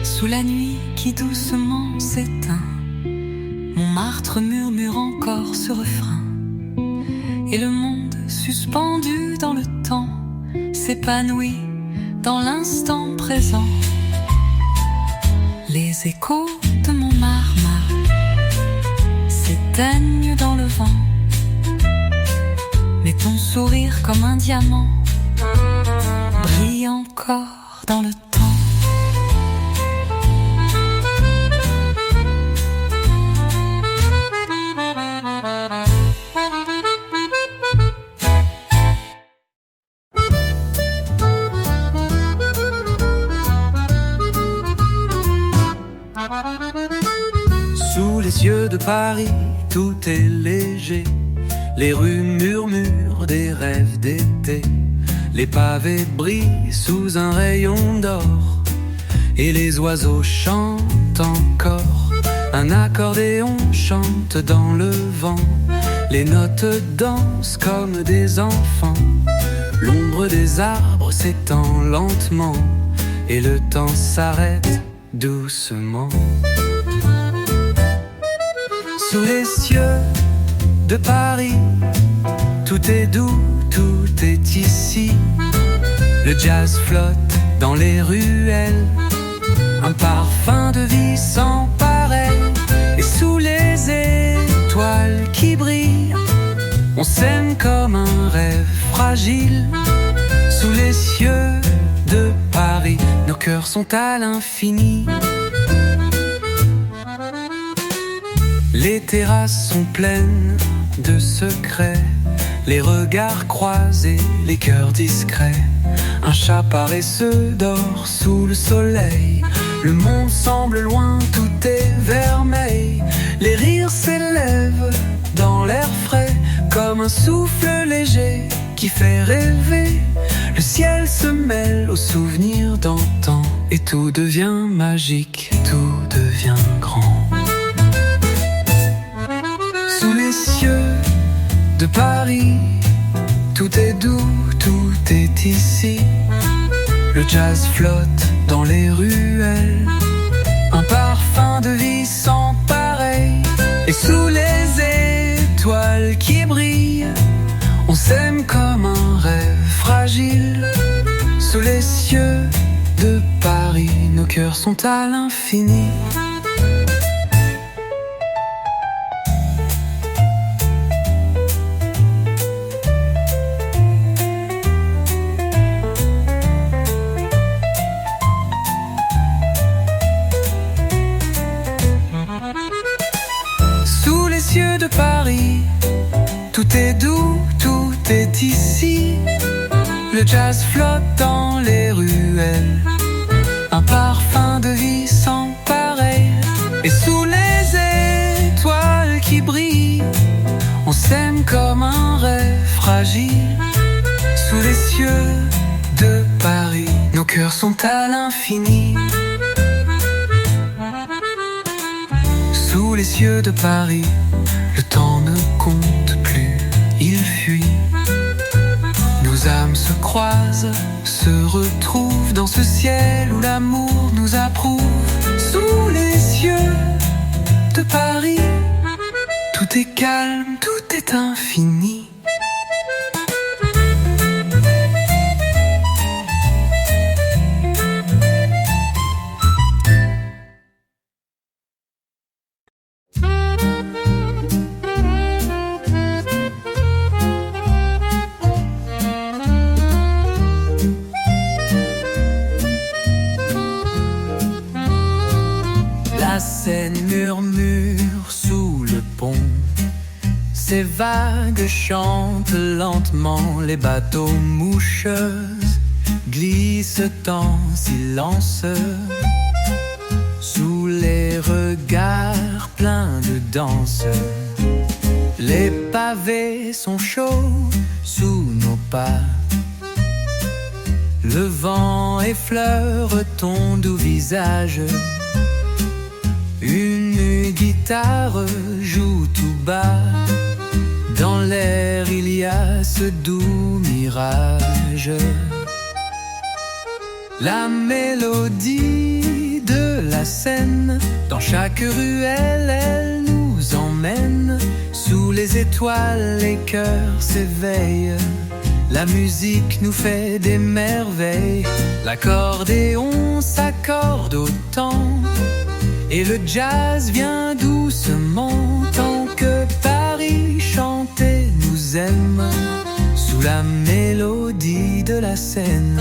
Sous la nuit qui doucement s'éteint, Montmartre murmure encore ce refrain, et le monde suspendu dans le temps s'épanouit dans l'instant présent. Les échos de Montmartre s'éteignent dans le vent, mais ton sourire comme un diamant brille encore dans le temps. Sous les yeux de Paris, tout est léger. Les rues murmurent des rêves d'été. Les pavés brillent sous un rayon d'or, et les oiseaux chantent encore. Un accordéon chante dans le vent. Les notes dansent comme des enfants. L'ombre des arbres s'étend lentement, et le temps s'arrête doucement. Sous les cieux de Paris, tout est doux, tout est ici. Le jazz flotte dans les ruelles, un parfum de vie sans pareil. Et sous les étoiles qui brillent, on s'aime comme un rêve fragile. Sous les cieux de Paris, nos cœurs sont à l'infini. Les terrasses sont pleines de secrets, les regards croisés, les cœurs discrets. Un chat paresseux dort sous le soleil. Le monde semble loin, tout est vermeil. Les rires s'élèvent dans l'air frais, comme un souffle léger qui fait rêver. Le ciel se mêle aux souvenirs d'antan, et tout devient magique, tout devient grand. Sous les cieux de Paris, tout est doux, tout est ici. Le jazz flotte dans les ruelles, un parfum de vie sans pareil. Et sous les étoiles qui brillent, on s'aime comme un rêve fragile. Sous les cieux de Paris, nos cœurs sont à l'infini. Sous les cieux de Paris, tout est doux, tout est ici. Le jazz flotte dans les ruelles, un parfum de vie sans pareil. Et sous les étoiles qui brillent, on s'aime comme un rêve fragile. Sous les cieux de Paris, nos cœurs sont à l'infini. Sous les cieux de Paris, le temps ne compte plus, il fuit. Nos âmes se croisent, se retrouvent dans ce ciel où l'amour nous approuve. Sous les cieux de Paris, tout est calme, tout est infini. les vagues chantent lentement, les bateaux moucheuses glissent en silence sous les regards pleins de danse. Les pavés sont chauds sous nos pas, le vent effleure ton doux visage. Une guitare joue tout bas, dans l'air il y a ce doux mirage. La mélodie de la Seine, dans chaque ruelle elle nous emmène. Sous les étoiles les cœurs s'éveillent, la musique nous fait des merveilles. L'accordéon s'accorde au temps, et le jazz vient doucement. Tant que Paris chante et nous aime, sous la mélodie de la Seine.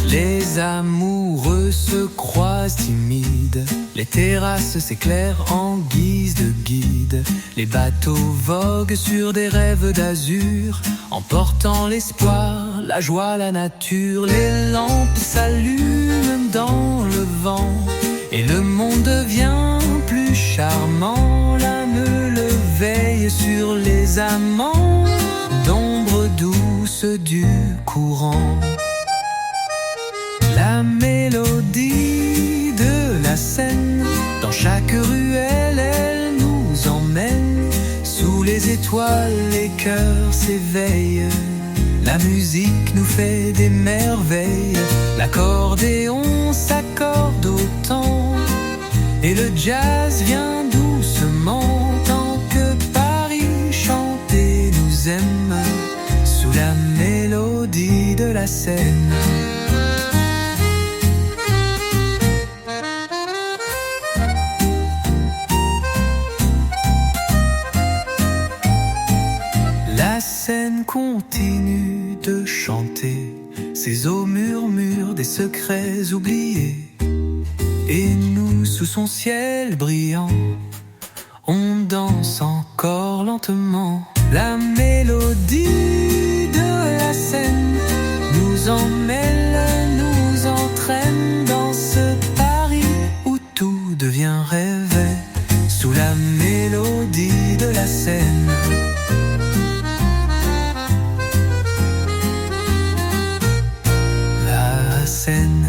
Les amoureux se croisent timides, les terrasses s'éclairent en guise de guide. Les bateaux voguent sur des rêves d'azur, emportant l'espoir, la joie, la nature. Les lampes s'allument dans le vent, et le monde devient plus charmant. La meule veille sur les amants, d'ombre douce du courant. La mélodie de la Seine, dans chaque ruelle elle nous emmène. Sous les étoiles les cœurs s'éveillent, la musique nous fait des merveilles. L'accordéon s'accorde au temps, et le jazz vient doucement. Tant que Paris chante et nous aime, sous la mélodie de la Seine. La Seine continue de chanter, ses eaux murmurent des secrets oubliés. Et nous, sous son ciel brillant, on danse encore lentement. La mélodie de la Seine nous emmêle, nous entraîne dans ce Paris où tout devient rêve. Sous la mélodie de la Seine. La Seine.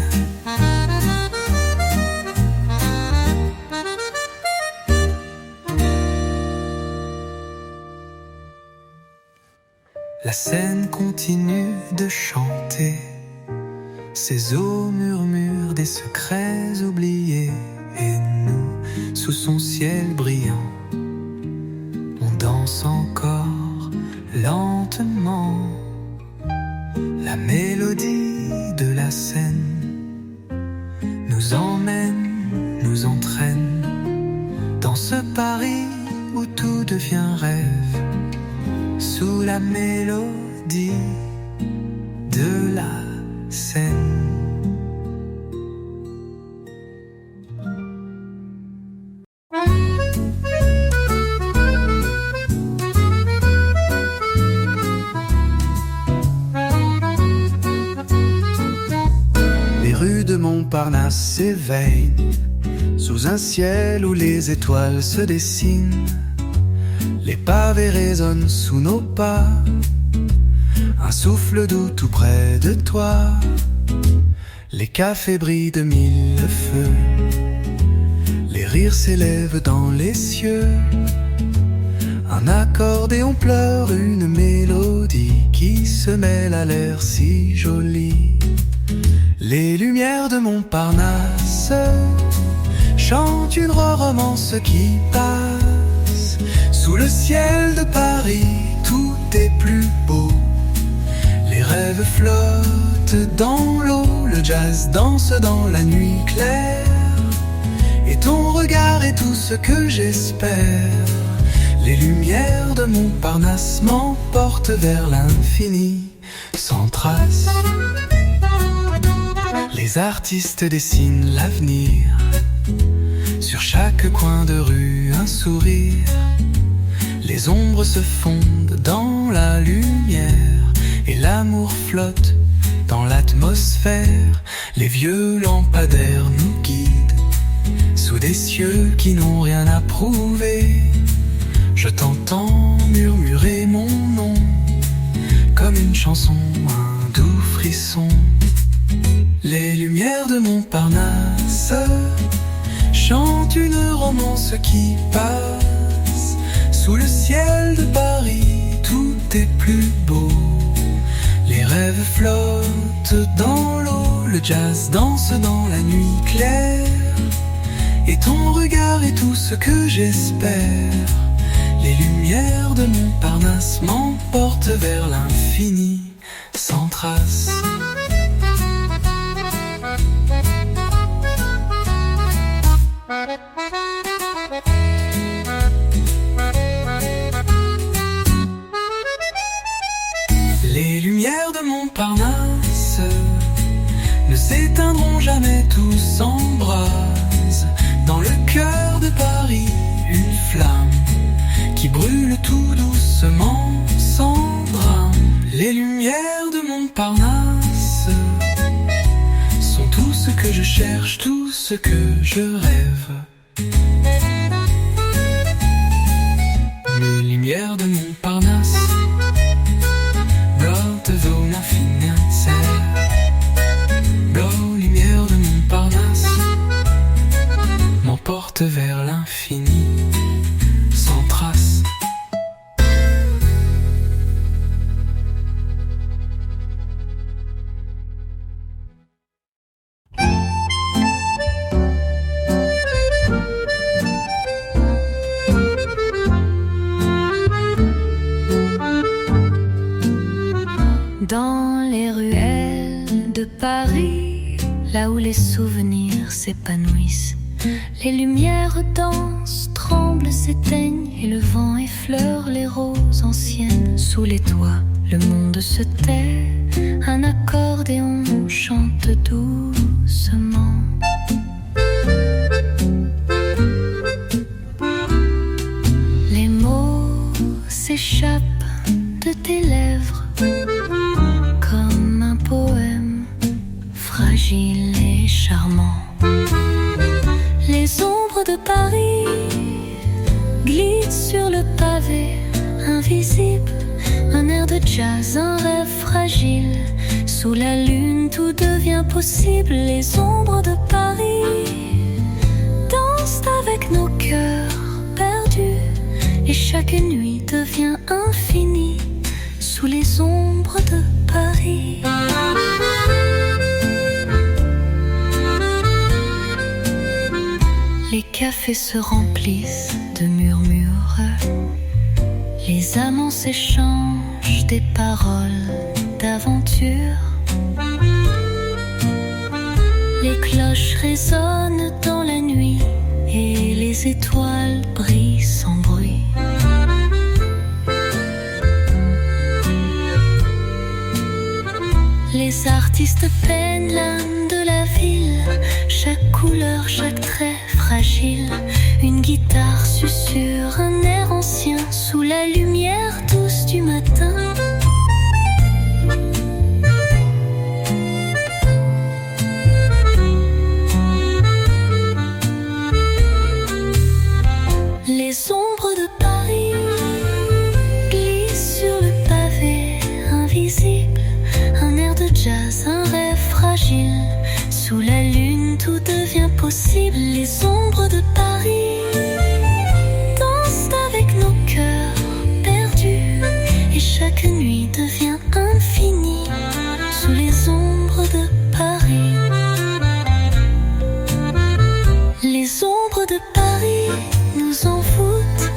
La Seine continue de chanter, ses eaux murmurent des secrets oubliés. Et nous, sous son ciel brillant, on danse encore lentement. La mélodie de la Seine nous emmène, nous entraîne dans ce Paris où tout devient rêve. Sous la mélodie de la Seine. Les rues de Montparnasse s'éveillent sous un ciel où les étoiles se dessinent. Les pavés résonnent sous nos pas, un souffle doux tout près de toi. Les cafés brillent de mille feux, les rires s'élèvent dans les cieux. Un accordéon pleure une mélodie qui se mêle à l'air si joli. Les lumières de Montparnasse chantent une romance qui passe. Sous le ciel de Paris, tout est plus beau. Les rêves flottent dans l'eau, le jazz danse dans la nuit claire. Et ton regard est tout ce que j'espère. Les lumières de Montparnasse m'emportent vers l'infini sans trace. Les artistes dessinent l'avenir, sur chaque coin de rue un sourire. Les ombres se fondent dans la lumière et l'amour flotte dans l'atmosphère. Les vieux lampadaires nous guident sous des cieux qui n'ont rien à prouver. Je t'entends murmurer mon nom comme une chanson, un doux frisson. Les lumières de Montparnasse chantent une romance qui passe. Sous le ciel de Paris, tout est plus beau. Les rêves flottent dans l'eau, le jazz danse dans la nuit claire. Et ton regard est tout ce que j'espère. Les lumières de Montparnasse m'emportent vers l'infini sans trace. Les lumières de Montparnasse ne s'éteindront jamais, tout s'embrase. Dans le cœur de Paris, une flamme qui brûle tout doucement, sans drame. Les lumières de Montparnasse sont tout ce que je cherche, tout ce que je rêve. Les lumières de Montparnasse blottent una finanza. Les lumières de Montparnasse m'emportent vers l'infini sans trace. Dans les ruelles de Paris, là où les souvenirs s'épanouissent, les lumières dansent, tremblent, s'éteignent, et le vent effleure les roses anciennes. Sous les toits, le monde se tait, un accordéon chante doucement. Les mots s'échappent de tes lèvres comme un poème fragile et charmant. Les ombres de Paris glissent sur le pavé, invisible, un air de jazz, un rêve fragile. Sous la lune, tout devient possible. Les ombres de Paris dansent avec nos cœurs perdus, et chaque nuit devient infinie sous les ombres de Paris. Les cafés se remplissent de murmures, les amants s'échangent des paroles d'aventure. Les cloches résonnent dans la nuit et les étoiles brillent sans bruit. Les artistes peignent l'âme de la ville, chaque couleur, chaque trait fragile. Une guitare susurre un air ancien sous la lumière douce du matin. Les ombres de Paris glissent sur le pavé, invisible, un air de jazz, un rêve fragile. Sous la lune, tout devient possible. Les ombres de Paris dansent avec nos cœurs perdus, et chaque nuit devient infinie sous les ombres de Paris. Les ombres de Paris nous envoûtent,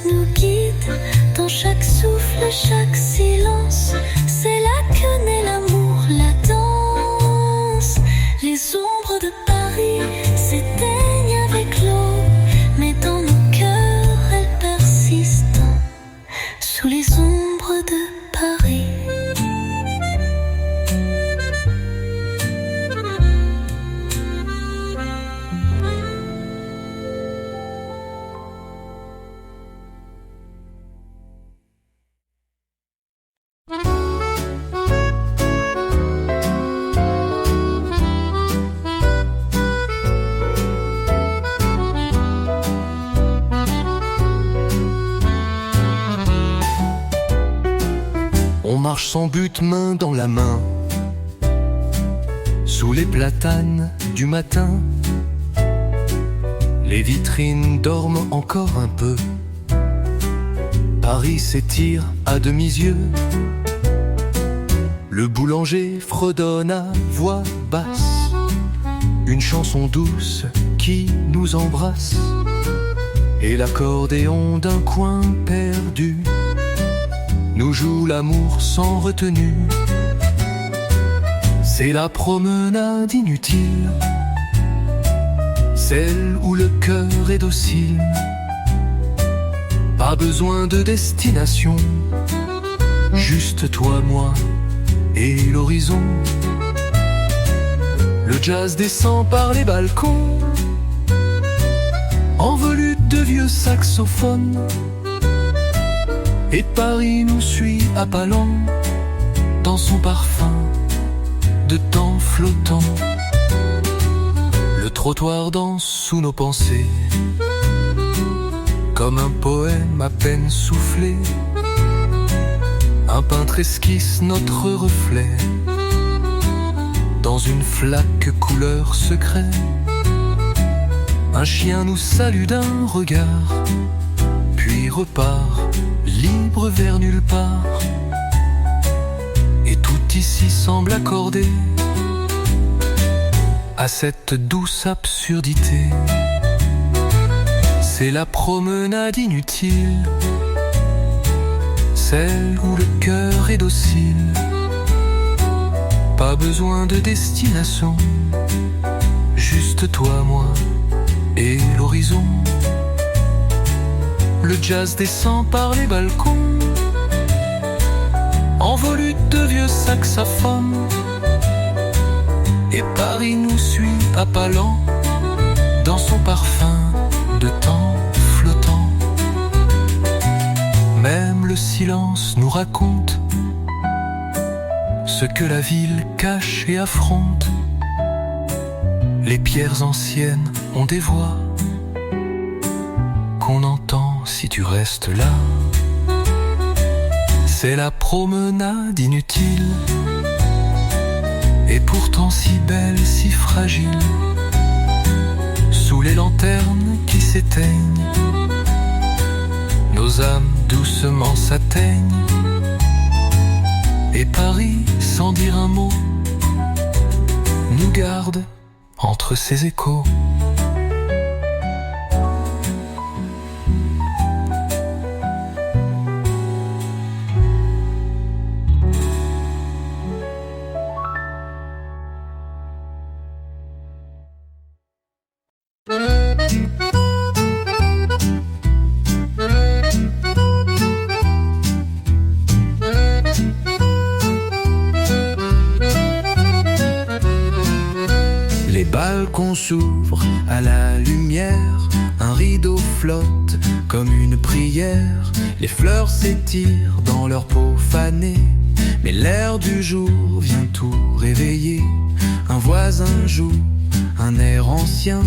nous guident dans chaque souffle, chaque silence. C'est là que naît l'amour, la danse. Les ombres de Paris s'éteignent avec l'eau, On marche sans but, main dans la main, sous les platanes du matin. Les vitrines dorment encore un peu. Paris s'étire à demi-yeux. Le boulanger fredonne à voix basse une chanson douce qui nous embrasse. Et l'accordéon d'un coin perdu nous joue l'amour sans retenue. C'est la promenade inutile, celle où le cœur est docile. Pas besoin de destination, juste toi, moi et l'horizon. Le jazz descend par les balcons, en volute de vieux saxophones. Et Paris nous suit à pas lents, dans son parfum de temps flottant. Le trottoir danse sous nos pensées, comme un poème à peine soufflé. Un peintre esquisse notre reflet dans une flaque couleur secret. Un chien nous salue d'un regard, puis repart, libre vers nulle part. Et tout ici semble accordé à cette douce absurdité. C'est la promenade inutile, celle où le cœur est docile. Pas besoin de destination, juste toi, moi et l'horizon. Le jazz descend par les balcons, en volute de vieux saxophones. Et Paris nous suit à pas lents, dans son parfum de temps flottant. Même le silence nous raconte ce que la ville cache et affronte. Les pierres anciennes ont des voix qu'on entend si tu restes là. C'est la promenade inutile, et pourtant si belle, si fragile, sous les lanternes qui s'éteignent. Nos âmes doucement s'atteignent, et Paris, sans dire un mot, nous garde entre ses échos. Les balcons s'ouvrent à la lumière, un rideau flotte comme une prière. Les fleurs s'étirent dans leur peau fanée, mais l'air du jour vient tout réveiller. Un voisin joue un air ancien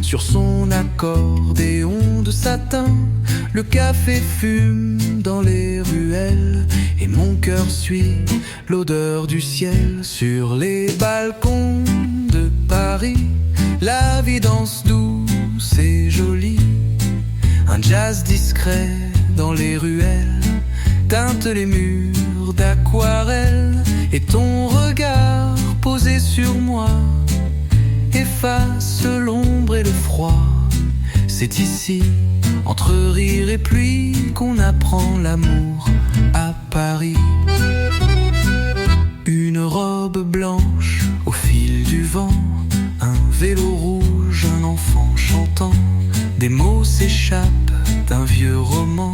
sur son accordéon de satin. Le café fume dans les ruelles, et mon cœur suit l'odeur du ciel. Sur les balcons de Paris, la vie danse douce et jolie. Un jazz discret dans les ruelles teinte les murs d'aquarelle, et ton regard posé sur moi efface l'ombre et le froid. C'est ici, entre rire et pluie, qu'on apprend l'amour à Paris. Une robe blanche au fil du vent, un vélo rouge, un enfant chantant. Des mots s'échappent d'un vieux roman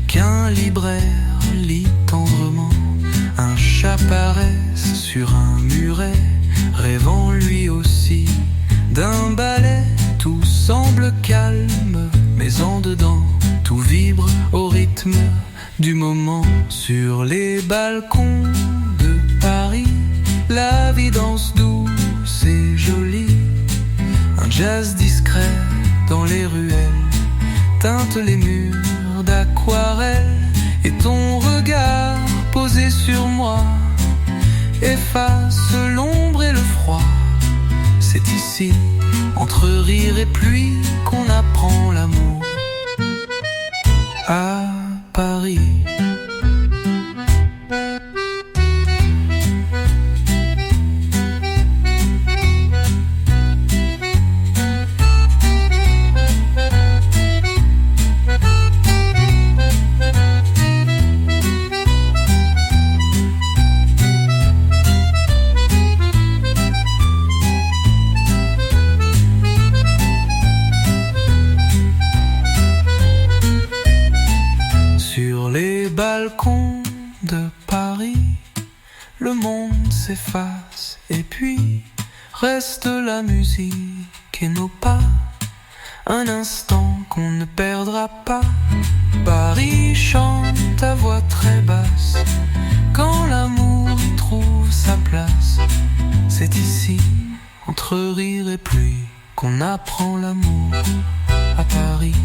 qu'un libraire lit tendrement. Un chat paraisse sur un muret, rêvant lui aussi d'un ballet. Tout semble calme, mais en dedans tout vibre au rythme du moment. Sur les balcons de Paris, la vie danse douce et jolie. Un jazz discret dans les ruelles teinte les murs d'aquarelle, et ton regard posé sur moi efface l'ombre et le froid. C'est ici, entre rire et pluie, qu'on apprend l'amour. À Paris. Sur les balcons de Paris, le monde s'efface et puis reste la musique et nos pas. Un instant qu'on ne perdra pas. Paris chante à voix très basse quand l'amour y trouve sa place. C'est ici, entre rire et pluie, qu'on apprend l'amour à Paris.